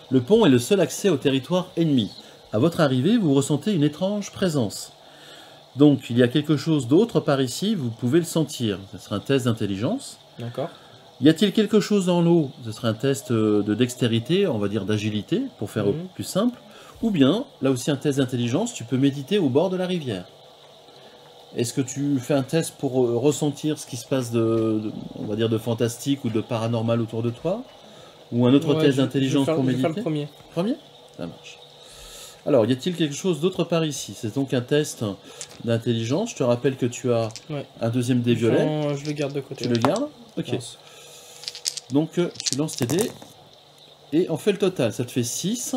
Le pont est le seul accès au territoire ennemi. À votre arrivée, vous ressentez une étrange présence. Donc, il y a quelque chose d'autre par ici, vous pouvez le sentir. Ce sera un test d'intelligence. D'accord. Y a-t-il quelque chose dans l'eau? Ce sera un test de dextérité, on va dire d'agilité, pour faire plus simple. Ou bien, là aussi un test d'intelligence, tu peux méditer au bord de la rivière. Est-ce que tu fais un test pour ressentir ce qui se passe on va dire de fantastique ou de paranormal autour de toi? Ou un autre test d'intelligence pour méditer? Je vais faire le premier. Premier? Ça marche. Alors, y a-t-il quelque chose d'autre par ici? C'est donc un test d'intelligence. Je te rappelle que tu as un deuxième dé violet. Je le garde de côté. Tu le gardes? Ok. Lance. Donc, tu lances tes dés. Et on fait le total. Ça te fait 6.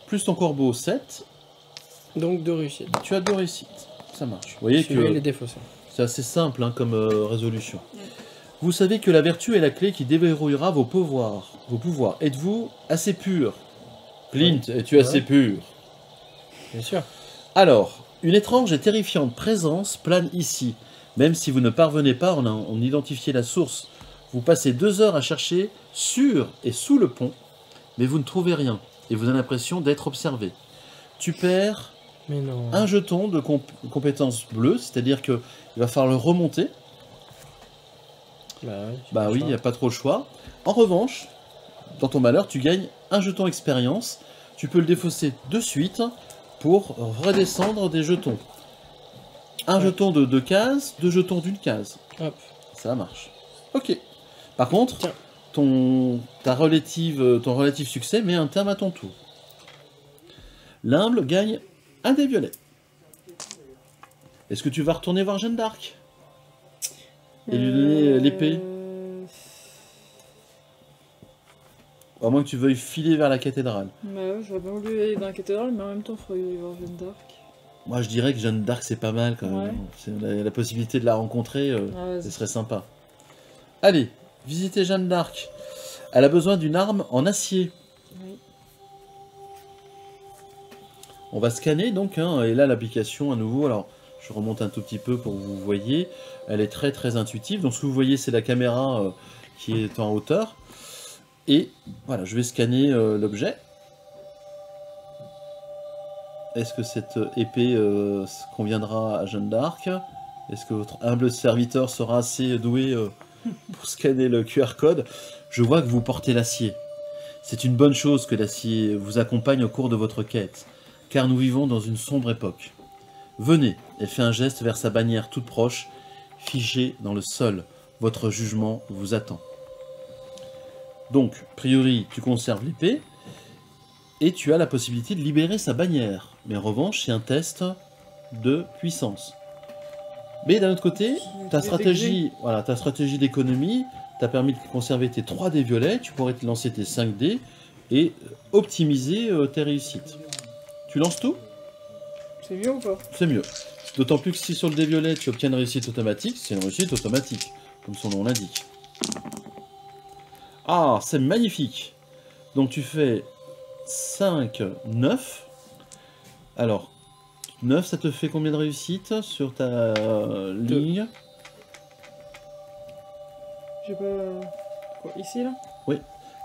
Plus ton corbeau, 7. Donc 2 réussites. Tu as 2 réussites. Ça marche. Vous voyez Celui-là, il est que défaussé. c'est assez simple hein, comme résolution. Vous savez que la vertu est la clé qui déverrouillera vos pouvoirs. Êtes-vous assez pur? Clint, es-tu assez pur? Bien sûr. Alors, une étrange et terrifiante présence plane ici. Même si vous ne parvenez pas à en identifier la source, vous passez 2 heures à chercher sur et sous le pont, mais vous ne trouvez rien, et vous avez l'impression d'être observé. Tu perds Mais non. un jeton de compétence bleue, c'est-à-dire qu'il va falloir le remonter. Bah Oui, il n'y a pas trop le choix. En revanche, dans ton malheur, tu gagnes un jeton expérience. Tu peux le défausser de suite pour redescendre des jetons. Un jeton de 2 cases, 2 jetons d'une case. Hop. Ça marche. Ok. Par contre, Tiens. ton relatif succès met un terme à ton tour. L'humble gagne un des violets. Est-ce que tu vas retourner voir Jeanne d'Arc et lui donner l'épée? À moins que tu veuilles filer vers la cathédrale. Bah ouais, j'aurais bien voulu aller dans la cathédrale, mais en même temps, il faudrait y voir Jeanne d'Arc. Moi, je dirais que Jeanne d'Arc, c'est pas mal quand même. Ouais. C'est la possibilité de la rencontrer, Ouais, ce serait sympa. Allez, visitez Jeanne d'Arc. Elle a besoin d'une arme en acier. Oui. On va scanner donc, hein, et là l'application à nouveau, alors je remonte un tout petit peu pour que vous voyez, elle est très très intuitive. Donc ce que vous voyez, c'est la caméra qui est en hauteur. Et voilà, je vais scanner l'objet. Est-ce que cette épée conviendra à Jeanne d'Arc? Est-ce que votre humble serviteur sera assez doué pour scanner le QR code? Je vois que vous portez l'acier. C'est une bonne chose que l'acier vous accompagne au cours de votre quête, car nous vivons dans une sombre époque. Venez, elle fait un geste vers sa bannière toute proche, figée dans le sol. Votre jugement vous attend. Donc, a priori, tu conserves l'épée, et tu as la possibilité de libérer sa bannière. Mais en revanche, c'est un test de puissance. Mais d'un autre côté, ta stratégie d'économie t'a permis de conserver tes 3 dés violets, tu pourrais te lancer tes 5 dés et optimiser tes réussites. Tu lances tout? C'est mieux ou pas? C'est mieux. D'autant plus que si sur le dé violet tu obtiens une réussite automatique, c'est une réussite automatique, comme son nom l'indique. Ah, c'est magnifique! Donc tu fais 5, 9. Alors, 9, ça te fait combien de réussites sur ta ligne? J'ai pas... Quoi, ici, là?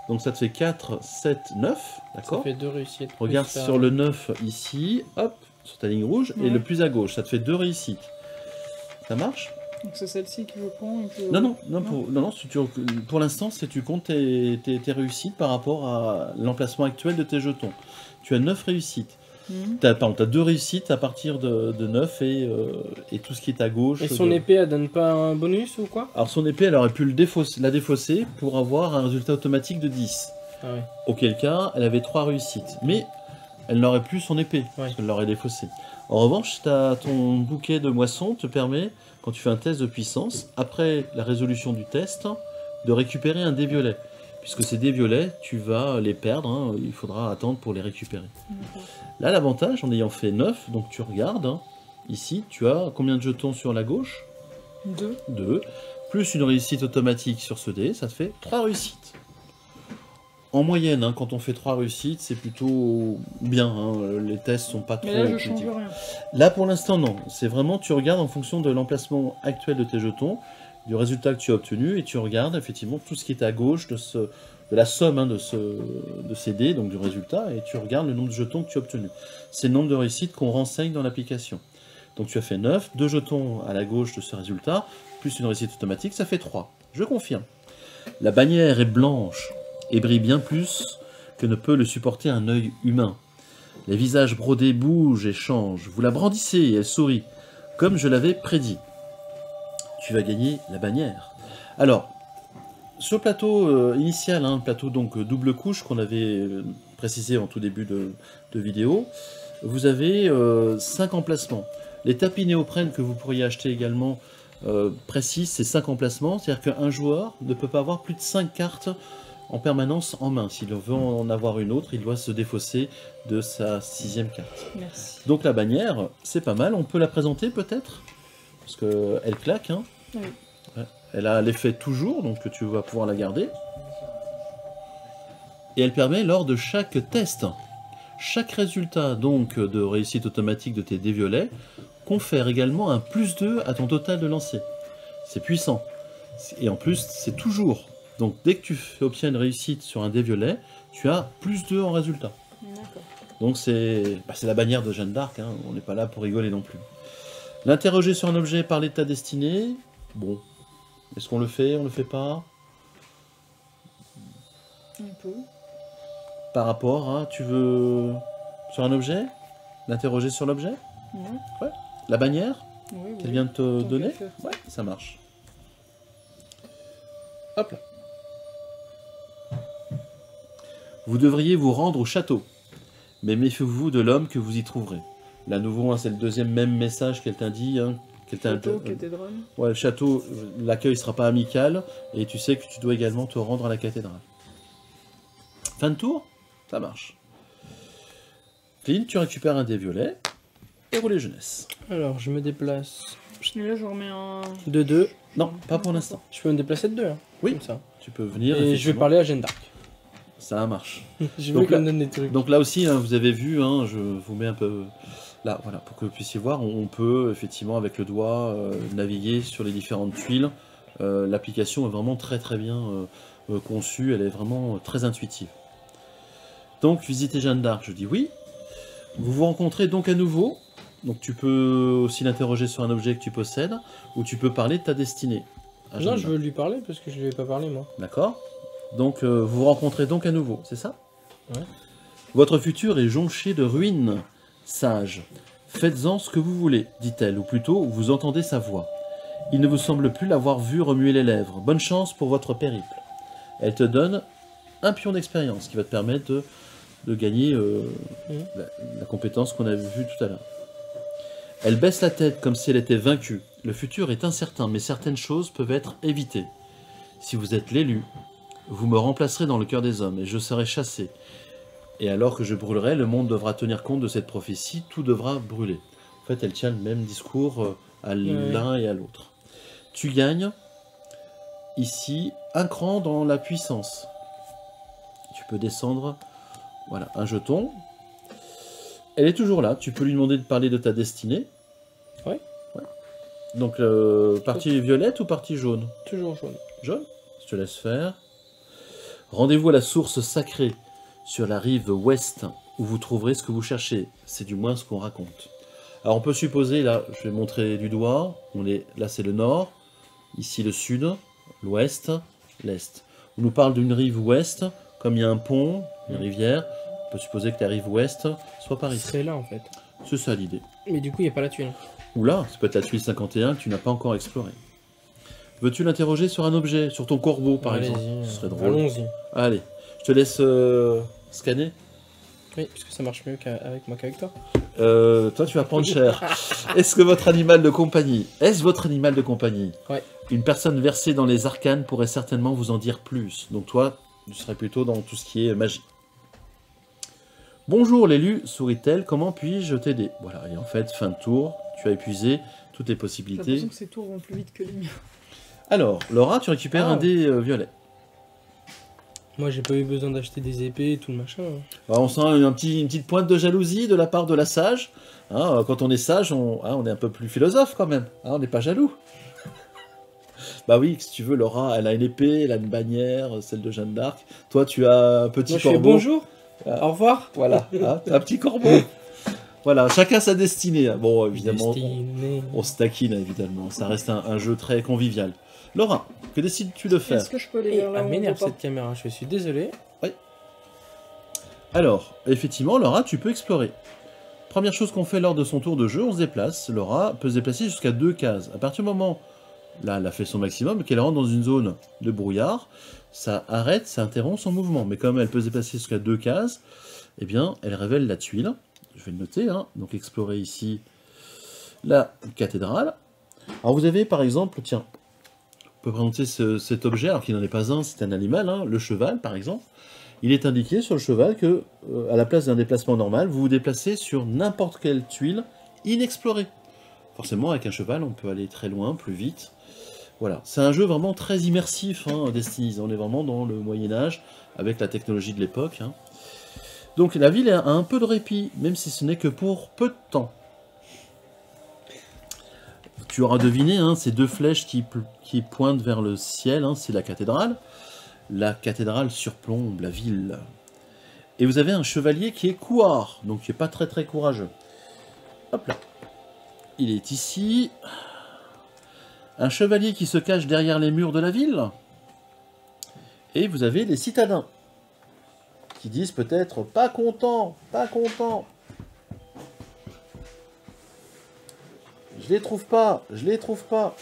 Donc ça te fait 4, 7, 9, Ça d'accord? fait 2 réussites. Regarde Plus sur le 9 ici, hop, sur ta ligne rouge, et Ouais. le plus à gauche, ça te fait 2 réussites. Ça marche? Donc c'est celle-ci que je prends et que... Non, pour l'instant, tu comptes tes réussites par rapport à l'emplacement actuel de tes jetons. Tu as 9 réussites. Mhm. T'as 2 réussites à partir de 9 et tout ce qui est à gauche. Et son épée, elle donne pas un bonus ou quoi? Alors son épée, elle aurait pu la défausser pour avoir un résultat automatique de 10. Ah ouais. Auquel cas, elle avait 3 réussites. Mais elle n'aurait plus son épée, parce qu'elle l'aurait défaussée. En revanche, ton bouquet de moisson te permet, quand tu fais un test de puissance, après la résolution du test, de récupérer un dé violet. Puisque ces dés violets, tu vas les perdre, hein, il faudra attendre pour les récupérer. D'accord. Là, l'avantage, en ayant fait 9, donc tu regardes, hein, ici, tu as combien de jetons sur la gauche? 2. 2, plus une réussite automatique sur ce dé, ça te fait 3 réussites. En moyenne, hein, quand on fait 3 réussites, c'est plutôt bien, hein, les tests sont pas trop... Mais là, je change critiques. rien. Là, pour l'instant, non. C'est vraiment, tu regardes en fonction de l'emplacement actuel de tes jetons, du résultat que tu as obtenu, et tu regardes effectivement tout ce qui est à gauche de la somme, hein, de ces dés, donc du résultat, et tu regardes le nombre de jetons que tu as obtenu. C'est le nombre de réussites qu'on renseigne dans l'application. Donc tu as fait 9, 2 jetons à la gauche de ce résultat, plus une réussite automatique, ça fait 3. Je confirme. La bannière est blanche et brille bien plus que ne peut le supporter un œil humain. Les visages brodés bougent et changent. Vous la brandissez et elle sourit, comme je l'avais prédit. Tu vas gagner la bannière. Alors, sur le plateau initial, hein, plateau donc double couche qu'on avait précisé en tout début de vidéo, vous avez 5 emplacements. Les tapis néoprène que vous pourriez acheter également précisent ces 5 emplacements, c'est-à-dire qu'un joueur ne peut pas avoir plus de 5 cartes en permanence en main. S'il veut en avoir une autre, il doit se défausser de sa 6e carte. Merci. Donc la bannière, c'est pas mal. On peut la présenter peut-être? Parce qu'elle claque. Hein. Oui. Ouais. Elle a l'effet toujours, donc tu vas pouvoir la garder. Et elle permet lors de chaque test, chaque résultat donc de réussite automatique de tés dés violets confère également un +2 à ton total de lancer. C'est puissant. Et en plus, c'est toujours. Donc dès que tu obtiens une réussite sur un dé violet, tu as +2 en résultat. D'accord. Donc c'est la bannière de Jeanne d'Arc, hein. On n'est pas là pour rigoler non plus. L'interroger sur un objet, parler de ta destinée, bon, est-ce qu'on le fait, on le fait pas? Un peu. Par rapport à, tu veux, sur un objet? L'interroger sur l'objet? Ouais. La bannière Oui, qu'elle vient de te Tant donner? qu'à faire. Ouais, ça marche. Hop là. Vous devriez vous rendre au château, mais méfiez-vous de l'homme que vous y trouverez. Là, nouveau, hein, c'est le deuxième même message qu'elle t'a dit. Hein, Château, cathédrale. ouais, le château, l'accueil ne sera pas amical, et tu sais que tu dois également te rendre à la cathédrale. Fin de tour? Ça marche. Flynn, tu récupères un dé violet, et rouler jeunesse. Alors, je me déplace Là, je remets un. de 2. Non, pas pour l'instant. Je peux me déplacer de 2, hein, Oui. comme ça. Tu peux venir. Et je vais effectivement. parler à Jeanne d'Arc. Ça marche. Je Donc veux qu'elle là- me donne des trucs. Donc là aussi, hein, vous avez vu, hein, je vous mets un peu là, voilà, pour que vous puissiez voir, on peut effectivement avec le doigt naviguer sur les différentes tuiles. L'application est vraiment très très bien conçue, elle est vraiment très intuitive. Donc visiter Jeanne d'Arc, je dis oui. Vous vous rencontrez donc à nouveau. Donc tu peux aussi l'interroger sur un objet que tu possèdes, ou tu peux parler de ta destinée. à Jeanne Non, je d'Arc. veux lui parler parce que je lui ai pas parlé, moi. D'accord. Donc vous vous rencontrez donc à nouveau, c'est ça? Ouais. Votre futur est jonché de ruines, sage. Faites-en ce que vous voulez, dit-elle, ou plutôt vous entendez sa voix. Il ne vous semble plus l'avoir vu remuer les lèvres. Bonne chance pour votre périple. Elle te donne un pion d'expérience qui va te permettre de gagner la compétence qu'on a vue tout à l'heure. Elle baisse la tête comme si elle était vaincue. Le futur est incertain, mais certaines choses peuvent être évitées. Si vous êtes l'élu, vous me remplacerez dans le cœur des hommes, et je serai chassé. Et alors que je brûlerai, le monde devra tenir compte de cette prophétie, tout devra brûler. En fait, elle tient le même discours à l'un et à l'autre. Tu gagnes, ici, un cran dans la puissance. Tu peux descendre, voilà, un jeton. Elle est toujours là, tu peux lui demander de parler de ta destinée. Ouais. Donc, partie violette ou partie jaune? Toujours jaune. Jaune, je te laisse faire. Rendez-vous à la source sacrée sur la rive ouest où vous trouverez ce que vous cherchez. C'est du moins ce qu'on raconte. Alors on peut supposer, là, je vais montrer du doigt, là c'est le nord, ici le sud, l'ouest, l'est. On nous parle d'une rive ouest, comme il y a un pont, une rivière, on peut supposer que la rive ouest soit par Il ici. serait là, en fait. C'est ça l'idée. Mais du coup, il n'y a pas la tuile. Ou là, ça peut être la tuile 51 que tu n'as pas encore explorée. Veux-tu l'interroger sur un objet, sur ton corbeau par exemple? Ce serait drôle. Allons-y. Allez, je te laisse scanner. Oui, parce que ça marche mieux avec moi qu'avec toi. Toi, tu vas prendre cher. Est-ce votre animal de compagnie Ouais. Une personne versée dans les arcanes pourrait certainement vous en dire plus. Donc toi, tu serais plutôt dans tout ce qui est magie. Bonjour l'élu, sourit-elle, comment puis-je t'aider? Voilà, et en fait, fin de tour, tu as épuisé toutes les J'ai possibilités. l'impression que ces tours vont plus vite que les miens. Alors, Laura, tu récupères Ah. un dé violet. Moi, j'ai pas eu besoin d'acheter des épées et tout le machin. Alors, on sent une petite pointe de jalousie de la part de la sage. Hein, quand on est sage, on est un peu plus philosophe quand même. Hein, on n'est pas jaloux. Bah oui, si tu veux, Laura, elle a une épée, elle a une bannière, celle de Jeanne d'Arc. Toi, tu as un petit Moi, je fais corbeau. bonjour, Ah. au revoir. Voilà, hein, t'as un petit corbeau. Voilà, chacun sa destinée. Hein. Bon, évidemment, Destinée. on se taquine, évidemment. Ça reste un jeu très convivial. Laura, que décides-tu de faire? Est-ce que je peux aller Et vers là elle où on m'énerve voit pas cette caméra, je suis désolé. Alors, effectivement, Laura, tu peux explorer. Première chose qu'on fait lors de son tour de jeu, on se déplace. Laura peut se déplacer jusqu'à 2 cases. À partir du moment, là, elle a fait son maximum, qu'elle rentre dans une zone de brouillard, ça arrête, ça interrompt son mouvement. Mais comme elle peut se déplacer jusqu'à 2 cases, eh bien, elle révèle la tuile. Je vais le noter, hein. Donc explorer ici la cathédrale. Alors vous avez par exemple, tiens, on peut présenter cet objet, alors qu'il n'en est pas un, c'est un animal, hein, le cheval par exemple. Il est indiqué sur le cheval que, à la place d'un déplacement normal, vous vous déplacez sur n'importe quelle tuile inexplorée. Forcément, avec un cheval, on peut aller très loin, plus vite. Voilà, c'est un jeu vraiment très immersif, hein, Destiny. On est vraiment dans le Moyen-Âge, avec la technologie de l'époque. Hein. Donc la ville a un peu de répit, même si ce n'est que pour peu de temps. Tu auras deviné, hein, ces deux flèches qui pointent vers le ciel, hein, c'est la cathédrale. La cathédrale surplombe la ville. Et vous avez un chevalier qui est couard, donc qui n'est pas très courageux. Hop là. Il est ici. Un chevalier qui se cache derrière les murs de la ville. Et vous avez les citadins. Qui disent peut-être pas content, pas content. Je les trouve pas, je les trouve pas.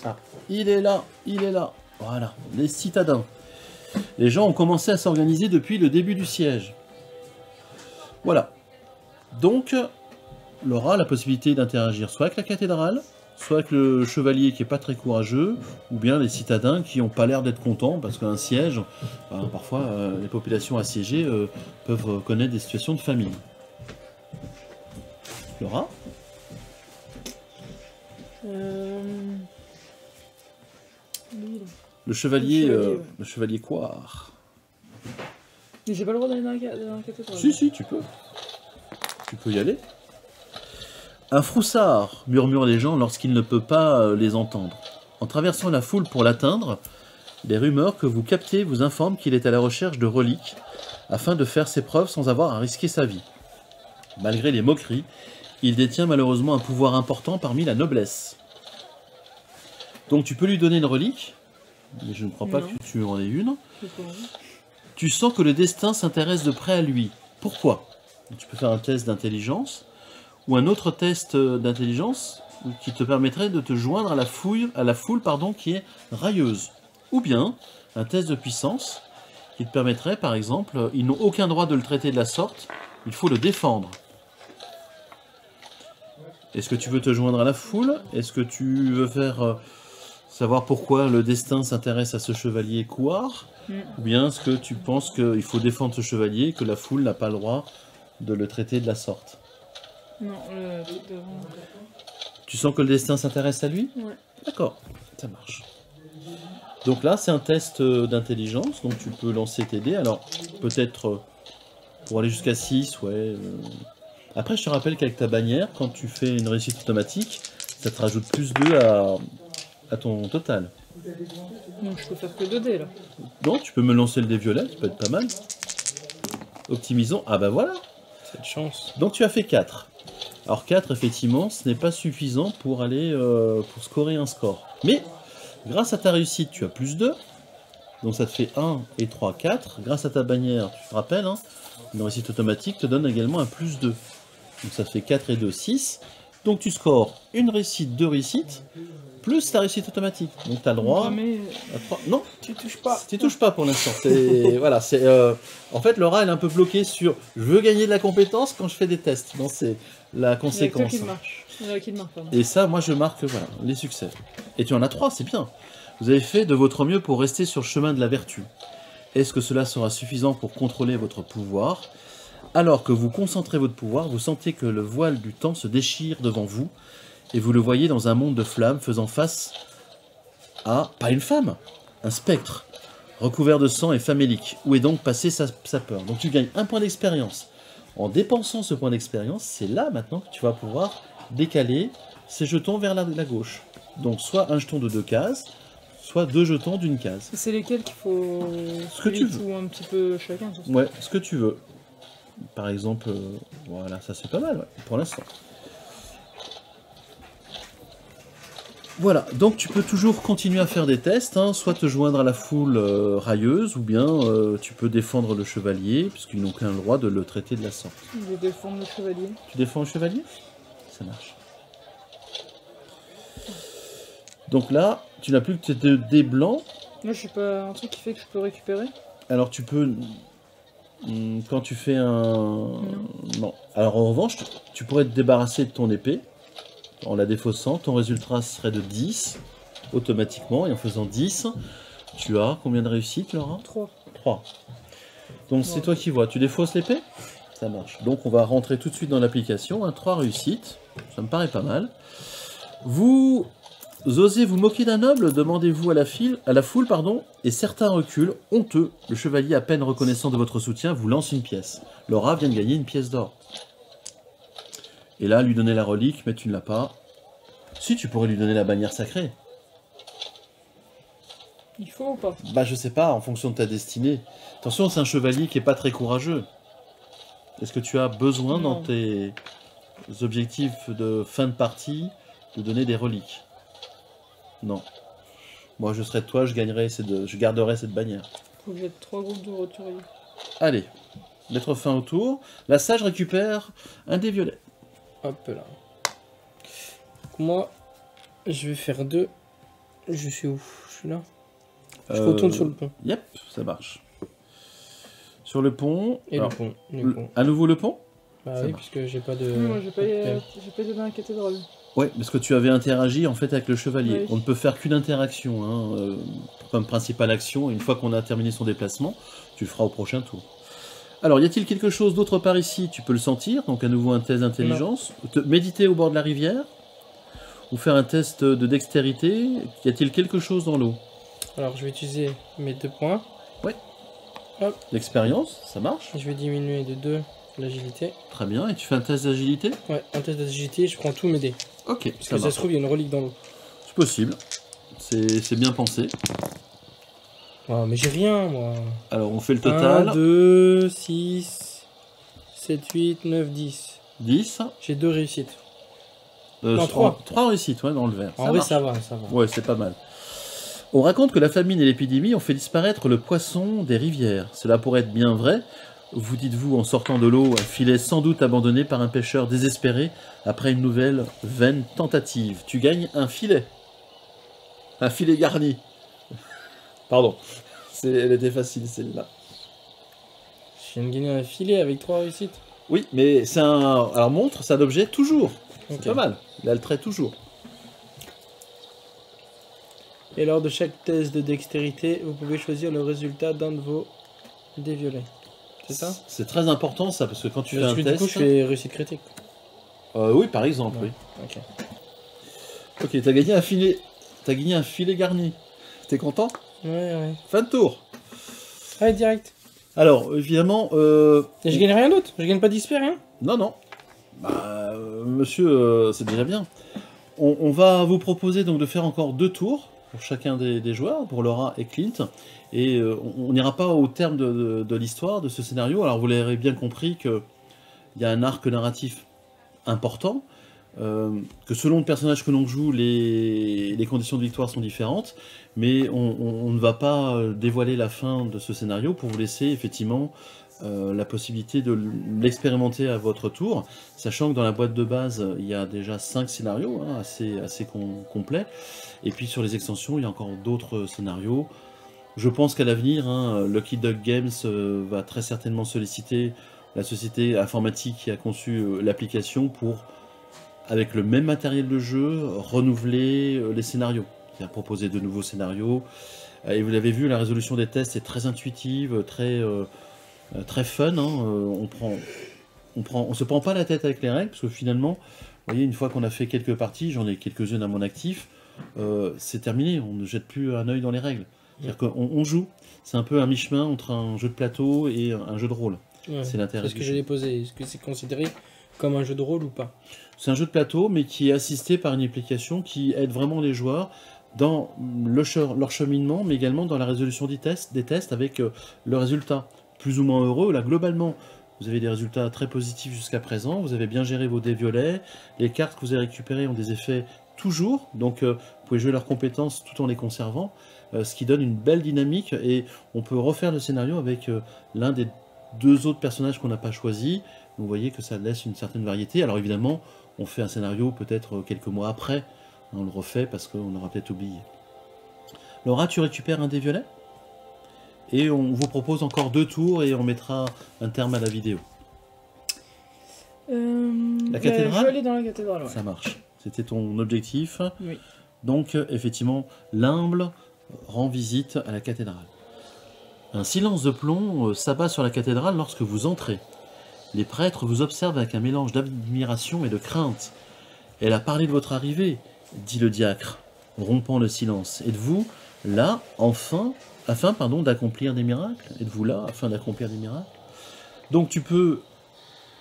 Ah, il est là, il est là. Voilà, les citadins. Les gens ont commencé à s'organiser depuis le début du siège. Voilà. Donc, Laura a la possibilité d'interagir soit avec la cathédrale, soit avec le chevalier qui est pas très courageux, ou bien les citadins qui n'ont pas l'air d'être contents, parce qu'un siège, parfois les populations assiégées peuvent connaître des situations de famine. Laura ? Le chevalier, ouais. le chevalier couard. Mais j'ai pas le droit d'aller dans la cathédrale. Si, tu peux. Tu peux y aller. Un froussard, murmurent les gens lorsqu'il ne peut pas les entendre. En traversant la foule pour l'atteindre, les rumeurs que vous captez vous informent qu'il est à la recherche de reliques, afin de faire ses preuves sans avoir à risquer sa vie. Malgré les moqueries, il détient malheureusement un pouvoir important parmi la noblesse. Donc tu peux lui donner une relique, mais je ne crois pas que tu en aies une. Tu sens que le destin s'intéresse de près à lui. Pourquoi ? Tu peux faire un test d'intelligence, ou un autre test d'intelligence qui te permettrait de te joindre à la foule qui est railleuse. Ou bien un test de puissance qui te permettrait, par exemple, ils n'ont aucun droit de le traiter de la sorte, il faut le défendre. Est-ce que tu veux te joindre à la foule? Est-ce que tu veux faire savoir pourquoi le destin s'intéresse à ce chevalier couard? Ou bien est-ce que tu penses qu'il faut défendre ce chevalier et que la foule n'a pas le droit de le traiter de la sorte? Non, le truc devant. Tu sens que le destin s'intéresse à lui? Ouais. D'accord, ça marche. Donc là, c'est un test d'intelligence, donc tu peux lancer tes dés. Alors, peut-être pour aller jusqu'à 6, ouais. Après, je te rappelle qu'avec ta bannière, quand tu fais une réussite automatique, ça te rajoute plus 2 à ton total. Donc je peux faire que 2 dés là. Non, tu peux me lancer le dé violet, ça peut être pas mal. Optimisons. Ah bah voilà. Cette chance. Donc tu as fait 4. Alors 4, effectivement, ce n'est pas suffisant pour aller pour scorer un score. Mais, grâce à ta réussite, tu as plus 2. Donc ça te fait 1 et 3, 4. Grâce à ta bannière, tu te rappelles, hein, une réussite automatique te donne également un plus 2. Donc ça te fait 4 et 2, 6. Donc tu scores une réussite, 2 réussites, plus ta réussite automatique. Donc tu as le droit à 3. Non, Tu touches pas. tu touches pas pour l'instant. Voilà, en fait, Laura, elle est un peu bloquée sur je veux gagner de la compétence quand je fais des tests. Non, c'est la conséquence. Il y a qui marche. Pardon. Et ça, moi, je marque voilà, les succès. Et tu en as 3, c'est bien. Vous avez fait de votre mieux pour rester sur le chemin de la vertu. Est-ce que cela sera suffisant pour contrôler votre pouvoir? Alors que vous concentrez votre pouvoir, vous sentez que le voile du temps se déchire devant vous, et vous le voyez dans un monde de flammes faisant face à, pas une femme, un spectre, recouvert de sang et famélique. Où est donc passée sa peur? Donc tu gagnes un point d'expérience. En dépensant ce point d'expérience, c'est là maintenant que tu vas pouvoir décaler ces jetons vers la gauche. Donc soit un jeton de 2 cases, soit 2 jetons d'une case. C'est lesquels qu'il faut Ce que tu veux. ou un petit peu chacun. Ouais, ce que tu veux. Par exemple, voilà, ça c'est pas mal, ouais, pour l'instant. Voilà, donc tu peux toujours continuer à faire des tests, hein, soit te joindre à la foule railleuse, ou bien tu peux défendre le chevalier, puisqu'ils n'ont qu'un droit de le traiter de la sorte. Je vais défendre le chevalier. Tu défends le chevalier? Ça marche. Donc là, tu n'as plus que tes 2 dés blancs. Moi, je sais pas un truc qui fait que je peux récupérer. Alors tu peux... Quand tu fais un... Non. Alors en revanche, tu pourrais te débarrasser de ton épée en la défaussant. Ton résultat serait de 10 automatiquement. Et en faisant 10, tu as combien de réussites, Laura? 3. 3. Donc c'est toi qui vois. Tu défausses l'épée? Ça marche. Donc on va rentrer tout de suite dans l'application. 3 réussites. Ça me paraît pas mal. Vous osez vous moquer d'un noble, demandez-vous à la foule, et certains reculent, honteux. Le chevalier, à peine reconnaissant de votre soutien, vous lance une pièce. Laura vient de gagner une pièce d'or. Et là, lui donner la relique, mais tu ne l'as pas. Si, tu pourrais lui donner la bannière sacrée. Il faut ou pas? Bah, je sais pas, en fonction de ta destinée. Attention, c'est un chevalier qui est pas très courageux. Est-ce que tu as besoin, dans tes objectifs de fin de partie, de donner des reliques? Non. Moi, je serais de toi, je garderais cette bannière. Faut que j'ai 3 groupes de roturiers. Allez, mettre fin au tour. La sage récupère un dé violet. Hop là. Donc moi, je vais faire 2. Je suis où? Je suis là. Je retourne sur le pont. Yep, ça marche. Sur le pont. Et alors, le pont. Le pont. À nouveau le pont? Bah ça oui, marche. puisque j'ai pas de... Moi, j'ai pas été dans la cathédrale. Ouais, parce que tu avais interagi en fait avec le chevalier. Oui. On ne peut faire qu'une interaction hein, comme principale action. Une fois qu'on a terminé son déplacement, tu le feras au prochain tour. Alors, y a-t-il quelque chose d'autre par ici? Tu peux le sentir, donc à nouveau un test d'intelligence. Méditer au bord de la rivière. Ou faire un test de dextérité. Y a-t-il quelque chose dans l'eau? Alors, je vais utiliser mes 2 points. Ouais. Hop. L'expérience, ça marche. Je vais diminuer de 2 l'agilité. Très bien, et tu fais un test d'agilité? Ouais, un test d'agilité, je prends tous mes dés. Ok, Parce que ça se trouve, il y a une relique dans l'eau. C'est possible. C'est bien pensé. Oh, mais j'ai rien, moi. Alors, on fait le total. 1, 2, 6, 7, 8, 9, 10. 10. J'ai 2 réussites. Non, Non, 3 réussites, ouais, dans le vert. En vrai, marche. ça va, ça va. Ouais, c'est pas mal. On raconte que la famine et l'épidémie ont fait disparaître le poisson des rivières. Cela pourrait être bien vrai, vous dites-vous en sortant de l'eau, un filet sans doute abandonné par un pêcheur désespéré après une nouvelle vaine tentative. Tu gagnes un filet. Un filet garni. Pardon. Elle était facile celle-là. Je viens de gagner un filet avec 3 réussites. Oui, mais c'est un... Alors montre, c'est un objet toujours. Ok. C'est pas mal. Il a le trait toujours. Et lors de chaque test de dextérité, vous pouvez choisir le résultat d'un de vos dés violets. C'est ça? C'est très important ça, parce que quand tu fais Parce un que test... du coup, je fais réussite critique. Oui, par exemple, Ouais. oui. Ok. Ok, t'as gagné un filet. T'as gagné un filet garni. T'es content? Ouais. Fin de tour. Allez, direct. Alors, évidemment... Et je gagne rien d'autre? Je gagne pas d'XP, rien? Non. Bah, monsieur, c'est déjà bien. On va vous proposer donc de faire encore 2 tours pour chacun des joueurs, pour Laura et Clint. Et on n'ira pas au terme de l'histoire, de ce scénario. Alors, vous l'avez bien compris qu'il y a un arc narratif important, que selon le personnage que l'on joue, les conditions de victoire sont différentes, mais on ne va pas dévoiler la fin de ce scénario pour vous laisser effectivement la possibilité de l'expérimenter à votre tour, sachant que dans la boîte de base, il y a déjà 5 scénarios, hein, assez complets, et puis sur les extensions, il y a encore d'autres scénarios. Je pense qu'à l'avenir, hein, Lucky Duck Games va très certainement solliciter la société informatique qui a conçu l'application pour, avec le même matériel de jeu, renouveler les scénarios. Il a proposé de nouveaux scénarios. Et vous l'avez vu, la résolution des tests est très intuitive, très fun. Hein. On se prend pas la tête avec les règles, parce que finalement, vous voyez, une fois qu'on a fait quelques parties, j'en ai quelques-unes à mon actif, c'est terminé, on ne jette plus un œil dans les règles. C'est-à-dire qu'on joue, c'est un peu un mi-chemin entre un jeu de plateau et un jeu de rôle. Ouais. C'est l'intérêt. C'est ce que j'allais poser. Est-ce que c'est considéré comme un jeu de rôle ou pas? C'est un jeu de plateau, mais qui est assisté par une application qui aide vraiment les joueurs dans leur cheminement, mais également dans la résolution des tests avec le résultat plus ou moins heureux. Là, globalement, vous avez des résultats très positifs jusqu'à présent. Vous avez bien géré vos dés violets. Les cartes que vous avez récupérées ont des effets toujours, donc vous pouvez jouer leurs compétences tout en les conservant, ce qui donne une belle dynamique, et on peut refaire le scénario avec l'un des 2 autres personnages qu'on n'a pas choisi. Vous voyez que ça laisse une certaine variété. Alors évidemment, on fait un scénario peut-être quelques mois après, on le refait parce qu'on aura peut-être oublié. Laura, tu récupères un dé violet, et on vous propose encore 2 tours et on mettra un terme à la vidéo. La cathédrale? Je vais aller dans la cathédrale, ouais. Ça marche. C'était ton objectif. Oui. Donc, effectivement, l'humble rend visite à la cathédrale. Un silence de plomb s'abat sur la cathédrale lorsque vous entrez. Les prêtres vous observent avec un mélange d'admiration et de crainte. Elle a parlé de votre arrivée. dit le diacre, rompant le silence. Êtes-vous là, afin d'accomplir des miracles? Êtes-vous là, afin d'accomplir des miracles? Donc tu peux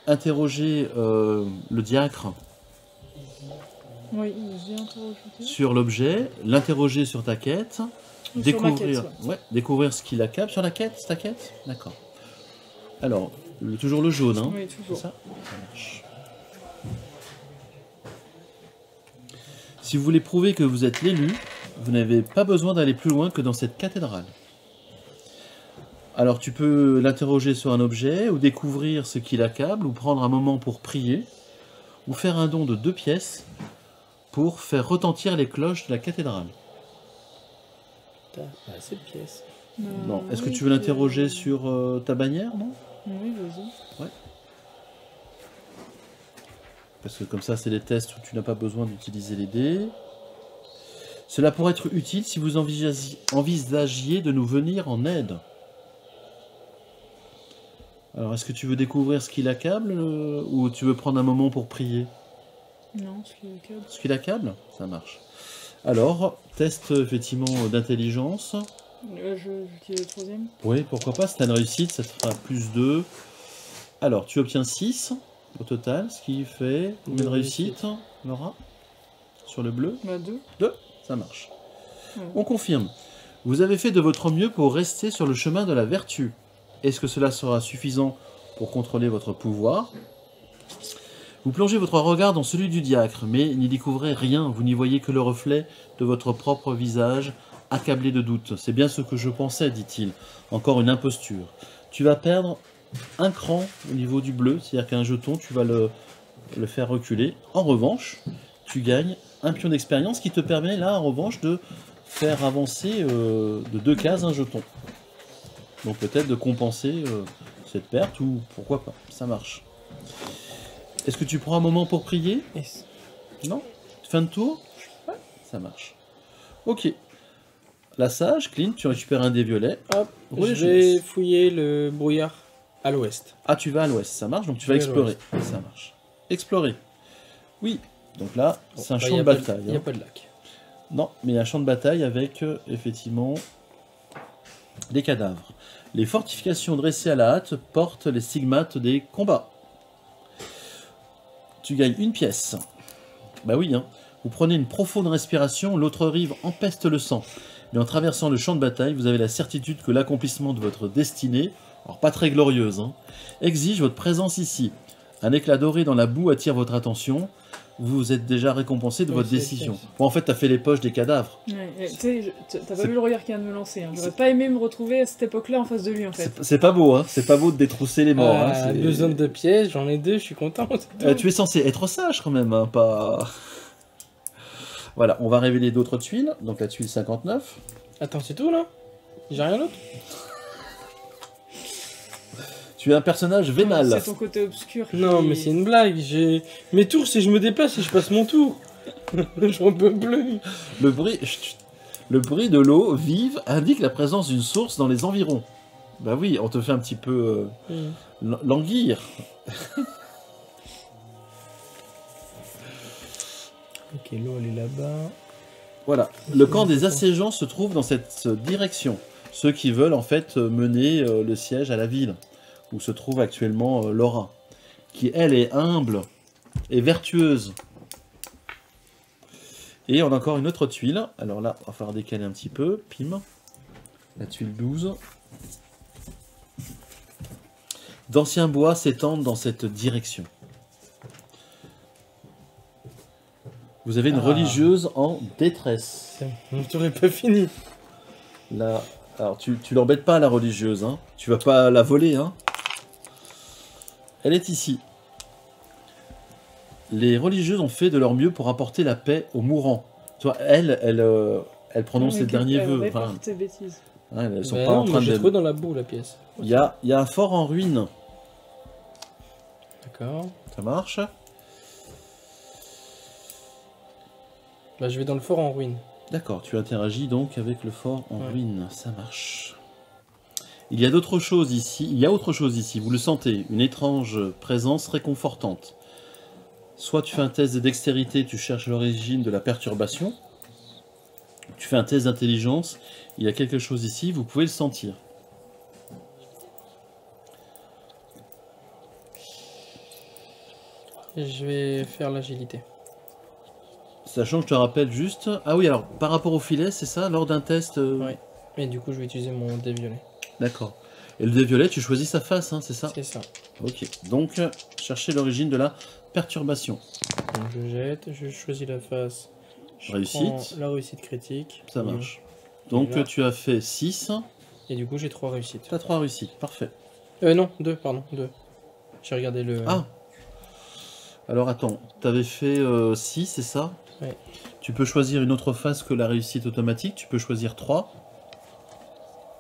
interroger le diacre Oui, j'ai interrogé. sur l'objet, l'interroger sur ta quête, découvrir, découvrir ce qu'il accable. Sur la quête, c'est ta quête? D'accord. Alors, toujours le jaune, hein? Oui, toujours. Ça marche. Si vous voulez prouver que vous êtes l'élu, vous n'avez pas besoin d'aller plus loin que dans cette cathédrale. Alors tu peux l'interroger sur un objet, ou découvrir ce qui l'accable, ou prendre un moment pour prier, ou faire un don de 2 pièces pour faire retentir les cloches de la cathédrale. T'as pas assez de pièces. Non. Est-ce que tu veux l'interroger sur ta bannière, non? Oui, vas-y. Ouais. Parce que comme ça, c'est des tests où tu n'as pas besoin d'utiliser les dés. Cela pourrait être utile si vous envisagiez de nous venir en aide. Alors, est-ce que tu veux découvrir ce qui l'accable ou tu veux prendre un moment pour prier? Non, ce qui accable. Ce qui l'accable? Ça marche. Alors, test effectivement d'intelligence. J'utilise le troisième. Oui, pourquoi pas, si tu as une réussite, ça te fera plus 2. Alors, tu obtiens 6 au total, ce qui fait une réussite, Laura, sur le bleu? Bah, 2. 2, ça marche. Ouais. On confirme. Vous avez fait de votre mieux pour rester sur le chemin de la vertu. Est-ce que cela sera suffisant pour contrôler votre pouvoir? Vous plongez votre regard dans celui du diacre, mais n'y découvrez rien, vous n'y voyez que le reflet de votre propre visage, accablé de doute. C'est bien ce que je pensais, dit-il. Encore une imposture. Tu vas perdre un cran au niveau du bleu, c'est-à-dire qu'un jeton, tu vas le faire reculer. En revanche, tu gagnes un pion d'expérience qui te permet là, en revanche, de faire avancer de 2 cases un jeton. Donc peut-être de compenser cette perte, ou pourquoi pas, ça marche. Est-ce que tu prends un moment pour prier? Yes. Non? Fin de tour? Ouais. Ça marche. Ok. La sage, Clint, tu récupères un dé violet. Hop, Roulez je vais jeunesse. fouiller le brouillard à l'ouest. Ah, tu vas à l'ouest, ça marche, donc tu vas Je vais à explorer. Ça marche. Explorer. Oui. Donc là, c'est un champ y de a pas bataille. Il n'y a hein. pas de lac. Non, mais un champ de bataille avec, effectivement, des cadavres. Les fortifications dressées à la hâte portent les stigmates des combats. Tu gagnes 1 pièce. Bah oui, hein. Vous prenez une profonde respiration, l'autre rive empeste le sang. Mais en traversant le champ de bataille, vous avez la certitude que l'accomplissement de votre destinée, alors pas très glorieuse, hein, exige votre présence ici. Un éclat doré dans la boue attire votre attention. Vous êtes déjà récompensé de Oui, votre c'est décision. clair. Bon, en fait, t'as fait les poches des cadavres. Ouais, tu sais, t'as pas C'est- vu le regard qu'il vient de me lancer. Hein. J'aurais c'est- pas aimé me retrouver à cette époque-là en face de lui, en fait. C'est pas beau, hein. C'est pas beau de détrousser les morts. hein. C'est- besoin de 2 pièces, j'en ai 2, je suis content. c'est tout. Tu es censé être sage quand même, hein, pas... Voilà, on va révéler d'autres tuiles. Donc la tuile 59. Attends, c'est tout là? J'ai rien d'autre? Tu es un personnage vénal. C'est ton côté obscur. qui- Non, mais c'est une blague. J'ai mes tours, c'est je me déplace et je passe mon tour. J'en peux plus. Le bruit de l'eau vive indique la présence d'une source dans les environs. Bah oui, on te fait un petit peu languir. Ok, l'eau elle est là-bas. Voilà, le camp des assiégeants se trouve dans cette direction. Ceux qui veulent en fait mener le siège à la ville, où se trouve actuellement Laura, qui elle est humble et vertueuse. Et on a encore une autre tuile. Alors là, il va falloir décaler un petit peu. Pim. La tuile 12. D'anciens bois s'étendent dans cette direction. Vous avez une religieuse en détresse. Mon tour est pas fini. Là, alors tu l'embêtes pas la religieuse, hein. Tu vas pas la voler, hein. Elle est ici. Les religieuses ont fait de leur mieux pour apporter la paix aux mourants. Toi, elle prononce les derniers vœux. Enfin, Répare tes bêtises. hein, elles sont Bah pas non, en moi, train j'ai de. trouvé dans la boue la pièce. Il y a un fort en ruine. D'accord. Ça marche. Bah je vais dans le fort en ruine. D'accord, tu interagis donc avec le fort en Ouais. ruine. Ça marche. Il y a d'autres choses ici. Il y a autre chose ici. Vous le sentez. Une étrange présence réconfortante. Soit tu fais un test de dextérité, tu cherches l'origine de la perturbation. Tu fais un test d'intelligence, il y a quelque chose ici, vous pouvez le sentir. Je vais faire l'agilité. Sachant que je te rappelle juste... Ah oui, alors, par rapport au filet, c'est ça, lors d'un test... Oui. Et du coup, je vais utiliser mon dé violet. D'accord. Et le dé violet, tu choisis sa face, hein, c'est ça? C'est ça. Ok. Donc, chercher l'origine de la perturbation. Donc je jette, je choisis la face. Je Réussite. prends la réussite critique. Ça marche. Donc, Déjà. tu as fait 6. Et du coup, j'ai 3 réussites. Tu as 3 réussites, parfait. Non, 2, pardon, 2. J'ai regardé le... Ah. Alors, attends, tu avais fait 6, c'est ça? Ouais. Tu peux choisir une autre face que la réussite automatique, tu peux choisir 3.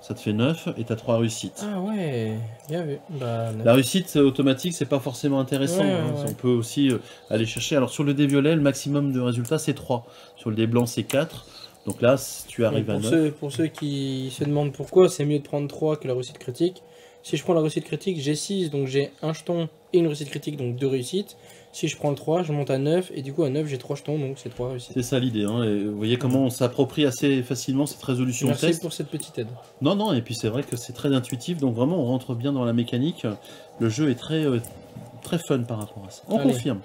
Ça te fait 9 et tu as 3 réussites. Ah ouais, bien vu. Bah, 9. La réussite automatique, c'est pas forcément intéressant. Ouais, Hein. ouais. On peut aussi aller chercher. Alors sur le dé violet, le maximum de résultats, c'est 3. Sur le dé blanc, c'est 4. Donc là, tu arrives à 9. Pour ceux qui se demandent pourquoi, c'est mieux de prendre 3 que la réussite critique. Si je prends la réussite critique, j'ai 6, donc j'ai un jeton et une réussite critique, donc 2 réussites. Si je prends le 3, je monte à 9, et du coup à 9, j'ai 3 jetons, donc c'est 3 réussites. C'est ça l'idée. Hein. Et vous voyez comment on s'approprie assez facilement cette résolution Merci test. pour cette petite aide. Non, non, et puis c'est vrai que c'est très intuitif. Donc vraiment, on rentre bien dans la mécanique. Le jeu est très, très fun par rapport à ça. On Allez. confirme.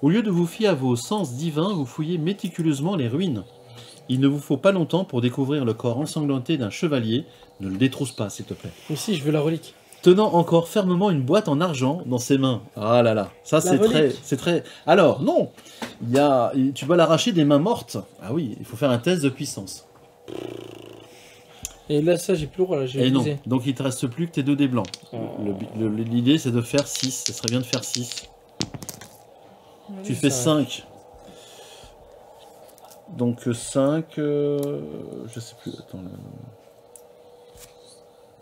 Au lieu de vous fier à vos sens divins, vous fouillez méticuleusement les ruines. Il ne vous faut pas longtemps pour découvrir le corps ensanglanté d'un chevalier. Ne le détrousse pas, s'il te plaît. Ici, je veux la relique. Tenant encore fermement une boîte en argent dans ses mains. Ah là là, ça c'est très... Alors, non, tu vas l'arracher des mains mortes. Ah oui, il faut faire un test de puissance. Et là, ça, j'ai plus le droit, là, j'ai Et non, visé. donc il te reste plus que tes 2 dés blancs. Oh. L'idée c'est de faire 6, ce serait bien de faire 6. Tu fais 5. Donc 5, je sais plus, attends.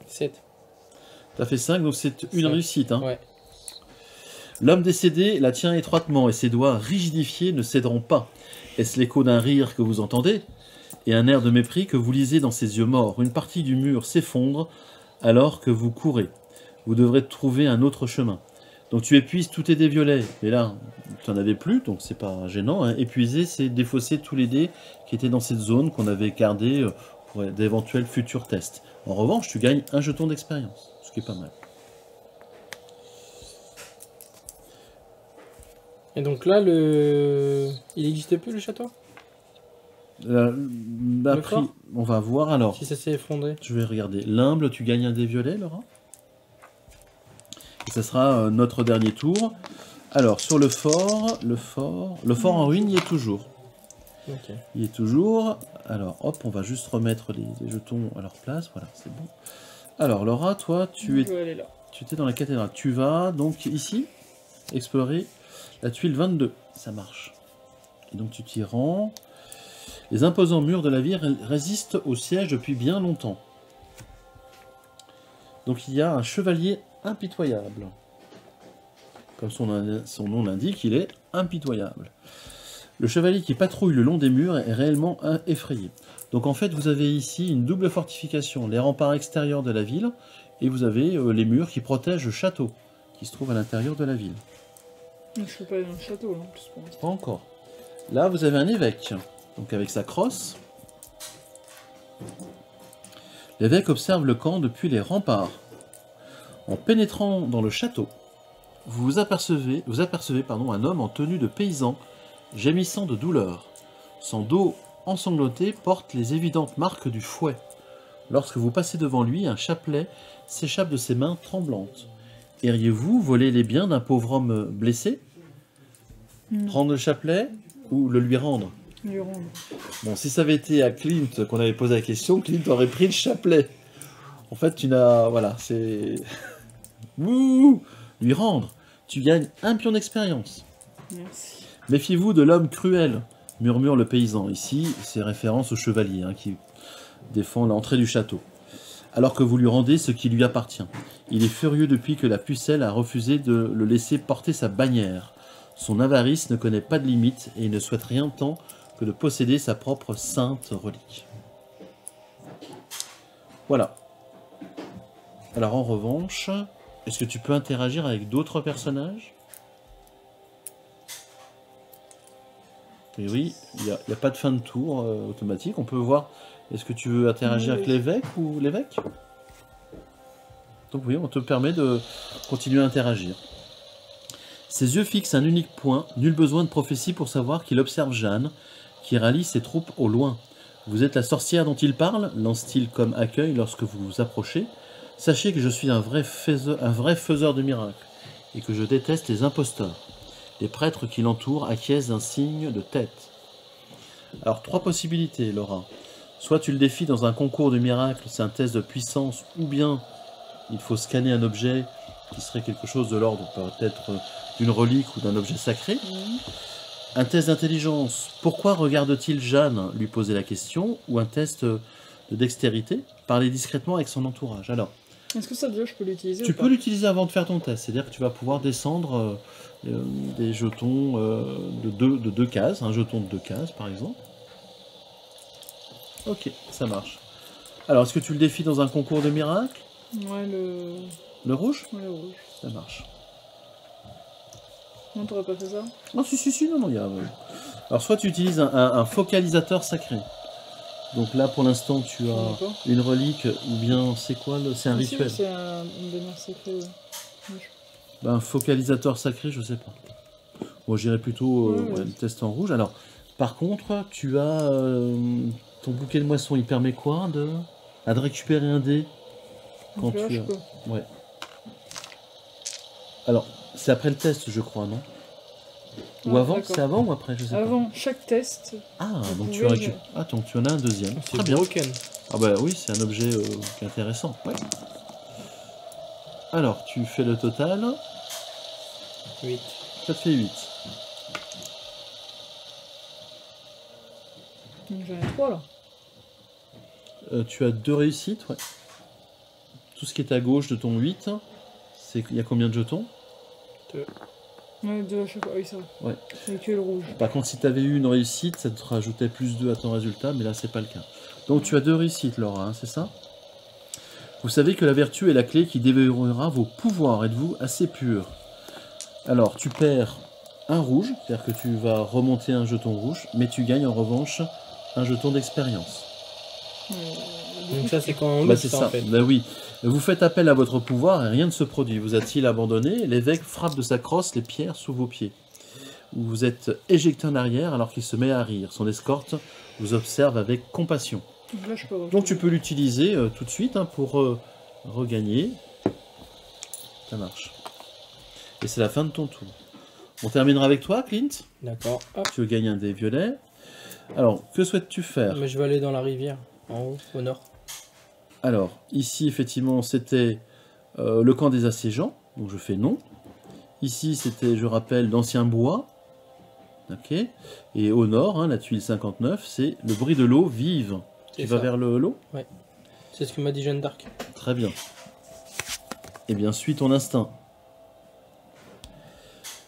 7. T'as fait 5, donc c'est une 5. réussite. Hein. Ouais. L'homme décédé la tient étroitement et ses doigts rigidifiés ne céderont pas. Est-ce l'écho d'un rire que vous entendez et un air de mépris que vous lisez dans ses yeux morts? Une partie du mur s'effondre alors que vous courez. Vous devrez trouver un autre chemin. Donc tu épuises tous tes dés violets. Et là, tu n'en avais plus, donc c'est pas gênant. Hein. Épuiser, c'est défausser tous les dés qui étaient dans cette zone qu'on avait gardés pour d'éventuels futurs tests. En revanche, tu gagnes un jeton d'expérience, ce qui est pas mal. Et donc là, il n'existe plus le château? Prix, on va voir alors. Si ça s'est effondré. Je vais regarder. L'humble, tu gagnes un dé violet, Laura. Et ça sera notre dernier tour. Alors, sur le fort en ruine, il y est toujours. Ok. Il y est toujours. Alors, hop, on va juste remettre les jetons à leur place. Voilà, c'est bon. Alors, Laura, toi, tu étais dans la cathédrale. Tu vas donc ici, explorer la tuile 22. Ça marche. Et donc, tu t'y rends. Les imposants murs de la ville résistent au siège depuis bien longtemps. Donc, il y a un chevalier impitoyable. Comme son nom l'indique, il est impitoyable. Le chevalier qui patrouille le long des murs est réellement effrayé. Donc en fait, vous avez ici une double fortification, les remparts extérieurs de la ville, et vous avez les murs qui protègent le château, qui se trouve à l'intérieur de la ville. Je ne suis pas dans le château, en plus, pour l'instant. Pas encore. Là, vous avez un évêque, donc avec sa crosse. L'évêque observe le camp depuis les remparts. En pénétrant dans le château, vous apercevez un homme en tenue de paysan, gémissant de douleur. Son dos ensanglanté porte les évidentes marques du fouet. Lorsque vous passez devant lui, un chapelet s'échappe de ses mains tremblantes. Iriez-vous voler les biens d'un pauvre homme blessé? Prendre le chapelet ou le lui rendre? Lui rendre. Bon, si ça avait été à Clint qu'on avait posé la question, Clint aurait pris le chapelet. En fait, tu n'as... Voilà, c'est... Ouh, lui rendre. Tu gagnes un pion d'expérience. Merci. Méfiez-vous de l'homme cruel, murmure le paysan. Ici, c'est référence au chevalier qui défend l'entrée du château. Alors que vous lui rendez ce qui lui appartient. Il est furieux depuis que la pucelle a refusé de le laisser porter sa bannière. Son avarice ne connaît pas de limite et il ne souhaite rien tant que de posséder sa propre sainte relique. Voilà. Alors en revanche, est-ce que tu peux interagir avec d'autres personnages? Et oui, il n'y a pas de fin de tour automatique. On peut voir, est-ce que tu veux interagir avec l'évêque ou l'évêque? Donc oui, on te permet de continuer à interagir. Ses yeux fixent un unique point, nul besoin de prophétie pour savoir qu'il observe Jeanne, qui rallie ses troupes au loin. Vous êtes la sorcière dont il parle, lance-t-il comme accueil lorsque vous vous approchez. Sachez que je suis un vrai faiseur de miracles, et que je déteste les imposteurs. Les prêtres qui l'entourent acquiescent d'un signe de tête. Alors, 3 possibilités, Laura. Soit tu le défies dans un concours de miracles, c'est un test de puissance, ou bien il faut scanner un objet qui serait quelque chose de l'ordre peut-être d'une relique ou d'un objet sacré. Un test d'intelligence. Pourquoi regarde-t-il Jeanne lui poser la question? Ou un test de dextérité. Parler discrètement avec son entourage. Alors, est-ce que ça déjà je peux l'utiliser? tu peux l'utiliser avant de faire ton test. C'est-à-dire que tu vas pouvoir descendre des jetons de 2 cases. Un jeton de 2 cases, par exemple. Ok, ça marche. Alors, est-ce que tu le défies dans un concours de miracles? Ouais, Le rouge? Ouais, le rouge. Ça marche. Non, t'aurais pas fait ça? Non, si, non, il y a... Alors, soit tu utilises un focalisateur sacré. Donc là, pour l'instant, tu as une relique, ou bien, c'est quoi? C'est un rituel. C'est une bannière sacrée, ouais. Ben, un focalisateur sacré, je sais pas. Moi, j'irais plutôt ouais. le test en rouge. Alors, par contre, tu as... ton bouquet de moisson, il permet quoi? De récupérer un dé quand là, tu je as... peux. Ouais. Alors, c'est après le test, je crois, non? Ou Ah, avant? d'accord. C'est avant ou après? Je sais Avant chaque test. pas. Ah, donc tu pouvez, récupères... Ah, donc tu en as un deuxième. C'est Très bien. broken. Ah bah oui, c'est un objet qui est intéressant. Ouais. Alors, tu fais le total. 8. Ça te fait 8. Donc j'en ai 3 là. Tu as 2 réussites, ouais. Tout ce qui est à gauche de ton 8, il y a combien de jetons? 2. Ouais, 2 à chaque fois. Oui, ça. Ouais. Et que le rouge. Par contre, si tu avais eu une réussite, ça te rajoutait plus 2 à ton résultat, mais là, c'est pas le cas. Donc, tu as 2 réussites, Laura, hein, c'est ça? Vous savez que la vertu est la clé qui déverrouillera vos pouvoirs. Êtes-vous assez pur? Alors, tu perds un rouge, c'est-à-dire que tu vas remonter un jeton rouge, mais tu gagnes en revanche un jeton d'expérience. Donc ça, c'est quand on Bah, loupe c'est ça, ça, en fait. bah oui. Vous faites appel à votre pouvoir et rien ne se produit. Vous a-t-il abandonné? L'évêque frappe de sa crosse les pierres sous vos pieds. Vous êtes éjecté en arrière alors qu'il se met à rire. Son escorte vous observe avec compassion. Donc là, je peux. Donc tu peux l'utiliser tout de suite hein, pour regagner. Ça marche. Et c'est la fin de ton tour. On terminera avec toi, Clint. D'accord. Hop. Tu veux gagner un dé violet. Alors, que souhaites-tu faire? Mais je vais aller dans la rivière, en haut, au nord. Alors, ici, effectivement, c'était le camp des assiégeants. Donc, je fais non. Ici, c'était, je rappelle, d'anciens bois. Ok. Et au nord, hein, la tuile 59, c'est le bruit de l'eau vive. Tu vas vers l'eau? Ouais. C'est ce que m'a dit Jeanne d'Arc. Très bien. Eh bien, suis ton instinct.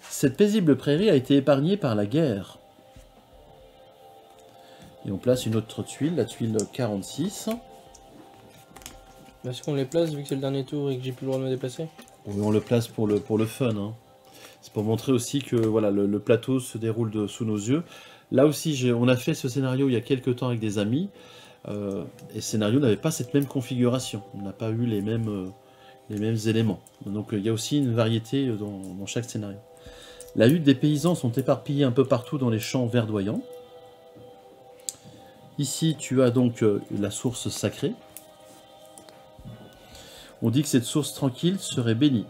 Cette paisible prairie a été épargnée par la guerre. Et on place une autre tuile, la tuile 46. Est-ce qu'on les place vu que c'est le dernier tour et que j'ai plus le droit de me déplacer? Oui, on le place pour le fun. Hein. C'est pour montrer aussi que voilà, le plateau se déroule sous nos yeux. Là aussi, on a fait ce scénario il y a quelques temps avec des amis. Et ce scénario n'avait pas cette même configuration. On n'a pas eu les mêmes éléments. Donc il y a aussi une variété dans chaque scénario. La hutte des paysans sont éparpillés un peu partout dans les champs verdoyants. Ici, tu as donc la source sacrée. On dit que cette source tranquille serait bénie.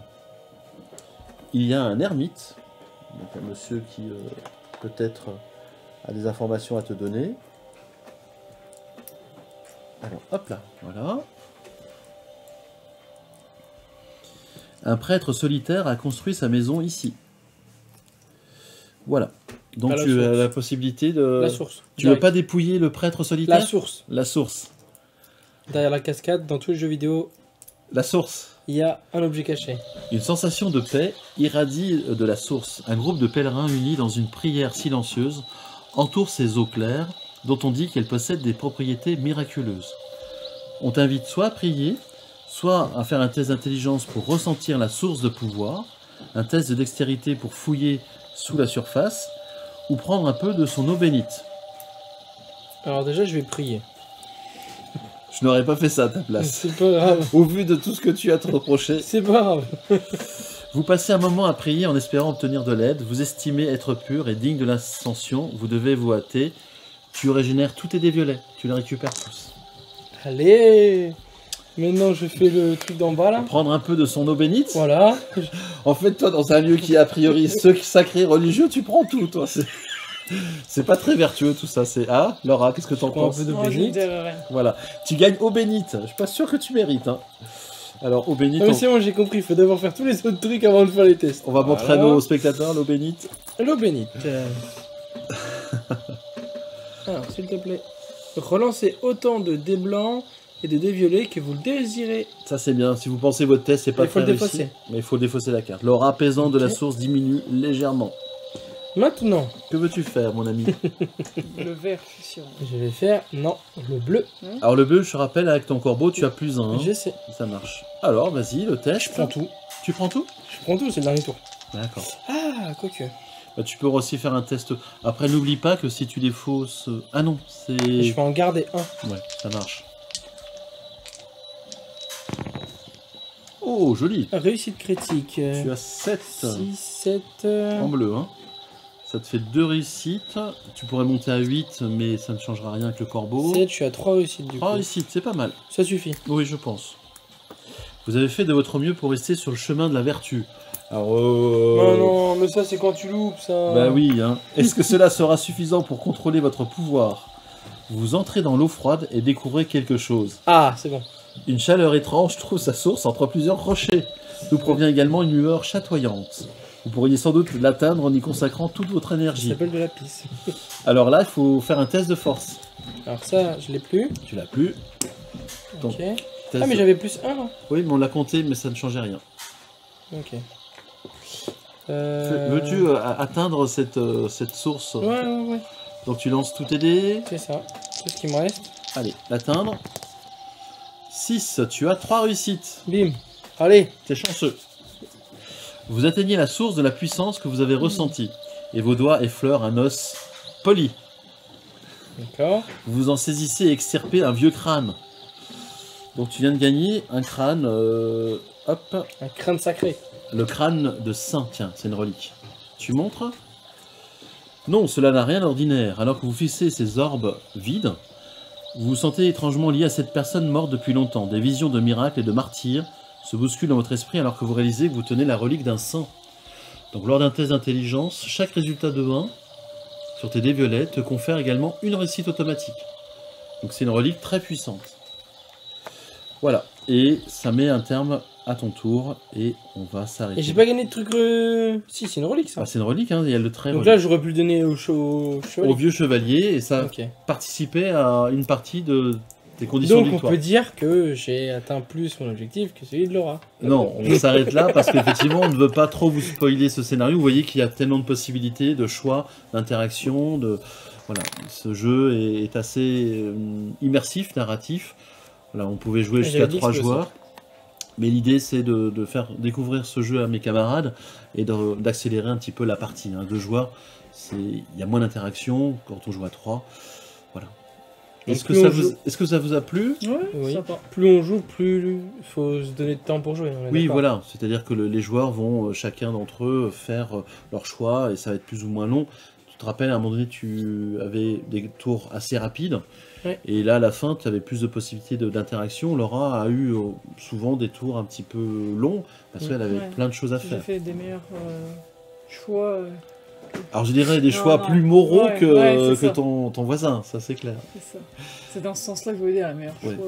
Il y a un ermite, donc un monsieur qui peut-être a des informations à te donner. Alors, hop là, voilà. Un prêtre solitaire a construit sa maison ici. Voilà. Donc tu as la possibilité de... La source. Tu veux pas dépouiller le prêtre solitaire? La source. La source. Derrière la cascade, dans tous les jeux vidéo, La source. il y a un objet caché. Une sensation de paix irradie de la source. Un groupe de pèlerins unis dans une prière silencieuse entoure ces eaux claires dont on dit qu'elles possèdent des propriétés miraculeuses. On t'invite soit à prier, soit à faire un test d'intelligence pour ressentir la source de pouvoir, un test de dextérité pour fouiller sous la surface, ou prendre un peu de son eau bénite. Alors déjà, je vais prier. Je n'aurais pas fait ça à ta place. C'est pas grave. Au vu de tout ce que tu as te reproché. C'est pas grave. Vous passez un moment à prier en espérant obtenir de l'aide. Vous estimez être pur et digne de l'ascension. Vous devez vous hâter. Tu régénères tous tes dés violets. Tu les récupères tous. Allez. Maintenant, je fais le truc d'en bas là. Prendre un peu de son eau bénite. Voilà. En fait, toi, dans un lieu qui est a priori sacré, religieux, tu prends tout, toi. C'est pas très vertueux tout ça. C'est Laura, qu'est-ce que t'en prends un penses? peu d'eau Non, je ne bénite. dirai rien. Voilà. Tu gagnes eau bénite. Je suis pas sûr que tu mérites. Hein. Alors, eau bénite. Ah, mais c'est bon, j'ai compris. Il faut d'abord faire tous les autres trucs avant de faire les tests. On va montrer à nos spectateurs l'eau bénite. L'eau bénite. Alors, s'il te plaît. Relancez autant de dés blancs et de dés violets que vous le désirez. Ça c'est bien. Si vous pensez votre test, c'est pas Il faut très le réussi. défausser. Mais il faut défausser la carte. L'aura apaisant de la Ok. source diminue légèrement. Maintenant, Que veux-tu faire, mon ami? Le vert, je suis sûr. je vais faire, non, le bleu. Alors le bleu, je te rappelle, avec ton corbeau, tu as plus 1. Hein. Je sais. Ça marche. Alors, vas-y, le test. Je prends tout. Tu prends tout? Je prends tout, c'est le dernier tour. D'accord. Ah, quoique. Bah, tu peux aussi faire un test. Après, n'oublie pas que si tu défausses... Ah non, c'est... Je vais en garder un. Ouais, ça marche. Oh, joli. Réussite critique. Tu as 7 6, 7... en bleu. Hein. Ça te fait 2 réussites. Tu pourrais monter à 8, mais ça ne changera rien avec le corbeau. 7, je suis à 3 réussites du 3 coup. réussites, c'est pas mal. Ça suffit. Oui, je pense. Vous avez fait de votre mieux pour rester sur le chemin de la vertu. Alors, Non, non, mais ça c'est quand tu loupes, ça. Bah oui, hein. Est-ce que cela sera suffisant pour contrôler votre pouvoir? Vous entrez dans l'eau froide et découvrez quelque chose. Ah, c'est bon. Une chaleur étrange trouve sa source entre plusieurs rochers. D'où provient également une lueur chatoyante. Vous pourriez sans doute l'atteindre en y consacrant toute votre Ça énergie. s'appelle de la pisse. Alors là, il faut faire un test de force. Alors ça, je l'ai plus. Tu l'as plus. Donc, Ok. test Ah, mais de- j'avais plus 1 là. Oui, mais on l'a compté, mais ça ne changeait rien. Ok. Veux-tu atteindre cette source? Ouais, ouais, ouais. Donc tu lances tous tes dés. C'est ça. C'est ce qui me reste. Allez, l'atteindre. 6, tu as 3 réussites. Bim. Allez. T'es chanceux. Vous atteignez la source de la puissance que vous avez ressentie. Et vos doigts effleurent un os poli. D'accord. Vous vous en saisissez et extirpez un vieux crâne. Donc tu viens de gagner un crâne... hop. Un crâne sacré. Le crâne de saint, tiens, c'est une relique. Tu montres? Non, cela n'a rien d'ordinaire. Alors que vous fixez ces orbes vides, vous vous sentez étrangement lié à cette personne morte depuis longtemps. Des visions de miracles et de martyrs se bousculent dans votre esprit alors que vous réalisez que vous tenez la relique d'un saint. Donc lors d'un test d'intelligence, chaque résultat de 1 sur tes dés violets te confère également une réussite automatique. Donc c'est une relique très puissante. Voilà, et ça met un terme à ton tour et on va s'arrêter. Et j'ai pas gagné de truc. Si, c'est une relique ça. Ah, c'est une relique, hein, il y a le trait Donc relique. là, j'aurais pu le donner au chevalier. Au vieux chevalier et ça Ok. participait à une partie des conditions de Donc on victoire. peut dire que j'ai atteint plus mon objectif que celui de Laura. Non, on s'arrête là parce qu'effectivement on ne veut pas trop vous spoiler ce scénario. Vous voyez qu'il y a tellement de possibilités, de choix, d'interactions, de... Voilà, ce jeu est assez immersif, narratif. Voilà, on pouvait jouer jusqu'à J'avais dit 3 que joueurs. Mais l'idée c'est de faire découvrir ce jeu à mes camarades et d'accélérer un petit peu la partie. Hein. 2 joueurs, il y a moins d'interaction quand on joue à 3. Voilà. Est-ce que, plus ça on vous, joue- est-ce que ça vous a plu? Ouais, Oui. sympa. Plus on joue, plus il faut se donner de temps pour jouer. on est Oui, d'accord. voilà. C'est-à-dire que les joueurs vont, chacun d'entre eux, faire leur choix et ça va être plus ou moins long. Tu te rappelles, à un moment donné, tu avais des tours assez rapides. Ouais. Et là, à la fin, tu avais plus de possibilités d'interaction. Laura a eu souvent des tours un petit peu longs parce qu'elle avait Ouais. plein de choses à J'ai faire. fait des meilleurs choix. Alors, je dirais des Non, choix non. plus moraux Ouais, que, ouais, c'est que ça. ton voisin, ça c'est clair. C'est ça. C'est dans ce sens-là que je voulais dire, la meilleure Ouais. choix.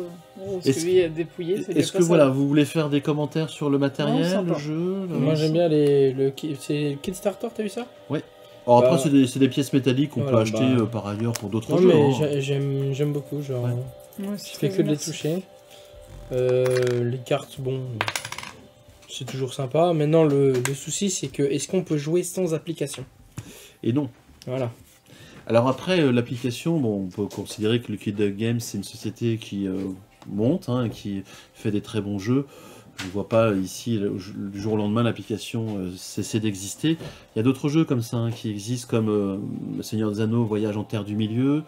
Parce Est-ce- que lui, il a dépouillé. c'est Est-ce pas que ça. voilà, vous voulez faire des commentaires sur le matériel, sympa. le jeu Moi j'aime bien c'est Kickstarter, t'as vu ça? Alors après, Bah, c'est des pièces métalliques qu'on voilà, peut acheter bah. par ailleurs pour d'autres Non jeux. mais hein. j'aime beaucoup, genre. Ouais. Ouais, Je c'est fais très que de les immersif. toucher. Les cartes, bon, c'est toujours sympa. Maintenant, le souci, c'est que est-ce qu'on peut jouer sans application? Et non. Voilà. Alors après, l'application, bon, on peut considérer que Liquid Games, c'est une société qui monte, hein, qui fait des très bons jeux. On ne voit pas ici, du jour au lendemain, l'application cesser d'exister. Il y a d'autres jeux comme ça hein, qui existent, comme Le Seigneur des Anneaux, Voyage en Terre du Milieu,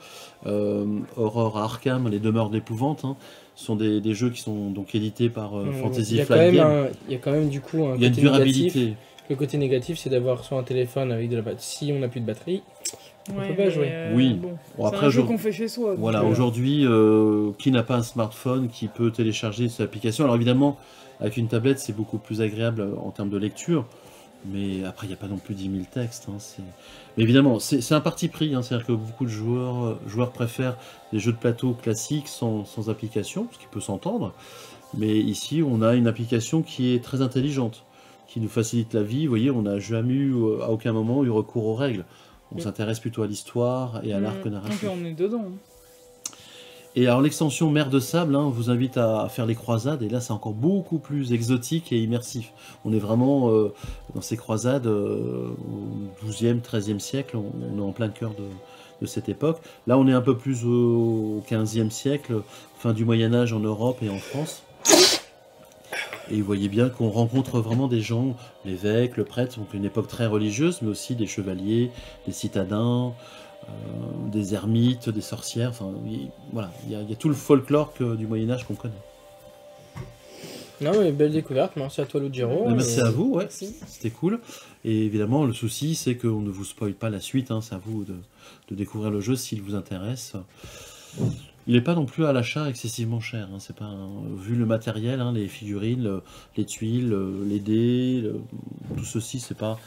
Aurore à Arkham, Les Demeures d'épouvante. Hein. Ce sont des jeux qui sont donc édités par Fantasy Flight Games. Il y a quand même du coup un il y a une côté durabilité. Négatif. Le côté négatif, c'est d'avoir soit un téléphone avec de la batterie. Si on n'a plus de batterie, on Ouais, peut pas mais, jouer. Oui. Bon, Bon, c'est après, un jeu qu'on fait chez soi. donc, Voilà, aujourd'hui, qui n'a pas un smartphone qui peut télécharger cette application? Alors évidemment, avec une tablette, c'est beaucoup plus agréable en termes de lecture, mais après, il n'y a pas non plus 10 000 textes. Hein, mais évidemment, c'est un parti pris, hein, c'est-à-dire que beaucoup de joueurs préfèrent les jeux de plateau classiques sans application, ce qui peut s'entendre, mais ici, on a une application qui est très intelligente, qui nous facilite la vie. Vous voyez, on n'a jamais eu, à aucun moment, eu recours aux règles. On s'intéresse plutôt à l'histoire et à l'arc narratif. Donc on est dedans. Et alors l'extension Mer de Sable hein, vous invite à faire les croisades, et là c'est encore beaucoup plus exotique et immersif. On est vraiment dans ces croisades au XIIe, XIIIe siècle, on est en plein cœur de cette époque. Là on est un peu plus au XVe siècle, fin du Moyen-Âge en Europe et en France. Et vous voyez bien qu'on rencontre vraiment des gens, l'évêque, le prêtre, donc une époque très religieuse, mais aussi des chevaliers, des citadins, des ermites, des sorcières, enfin voilà, il y a tout le folklore du Moyen-Âge qu'on connaît. Non mais belle découverte, merci à toi Lugero. Merci à vous, ouais, c'était cool. Et évidemment, le souci, c'est qu'on ne vous spoile pas la suite, hein, c'est à vous de découvrir le jeu s'il vous intéresse. Il n'est pas non plus à l'achat excessivement cher, hein. C'est pas vu le matériel, hein, les figurines, les tuiles, les dés, tout ceci, c'est pas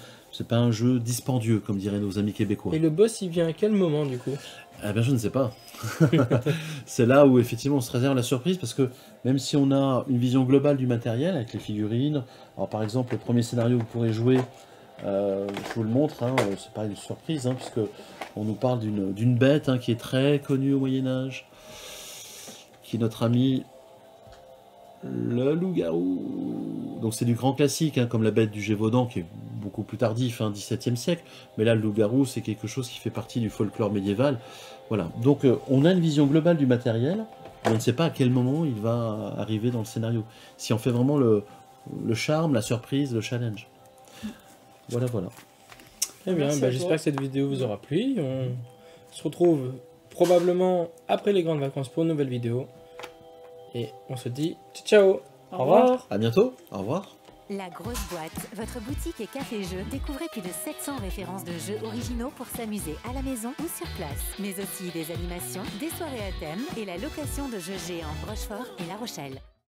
un jeu dispendieux, comme diraient nos amis québécois. Et le boss, il vient à quel moment du coup? Eh bien, je ne sais pas. C'est là où effectivement on se réserve la surprise, parce que même si on a une vision globale du matériel avec les figurines, alors par exemple le premier scénario que vous pourrez jouer, je vous le montre, hein, c'est pas une surprise, hein, puisque on nous parle d'une bête hein, qui est très connue au Moyen-Âge, qui est notre ami le loup-garou. Donc c'est du grand classique, hein, comme la bête du Gévaudan, qui est beaucoup plus tardif, hein, XVIIe siècle, mais là le loup-garou c'est quelque chose qui fait partie du folklore médiéval. Voilà, donc on a une vision globale du matériel, mais on ne sait pas à quel moment il va arriver dans le scénario. Si on fait vraiment le charme, la surprise, le challenge. Voilà, voilà. Eh bien, j'espère que cette vidéo vous aura plu. On se retrouve probablement après les grandes vacances pour une nouvelle vidéo. Et on se dit ciao. Au revoir. À bientôt. Au revoir. La Grosse Boîte, votre boutique et café-jeu. Découvrez plus de 700 références de jeux originaux pour s'amuser à la maison ou sur place. Mais aussi des animations, des soirées à thème et la location de jeux géants Rochefort et La Rochelle.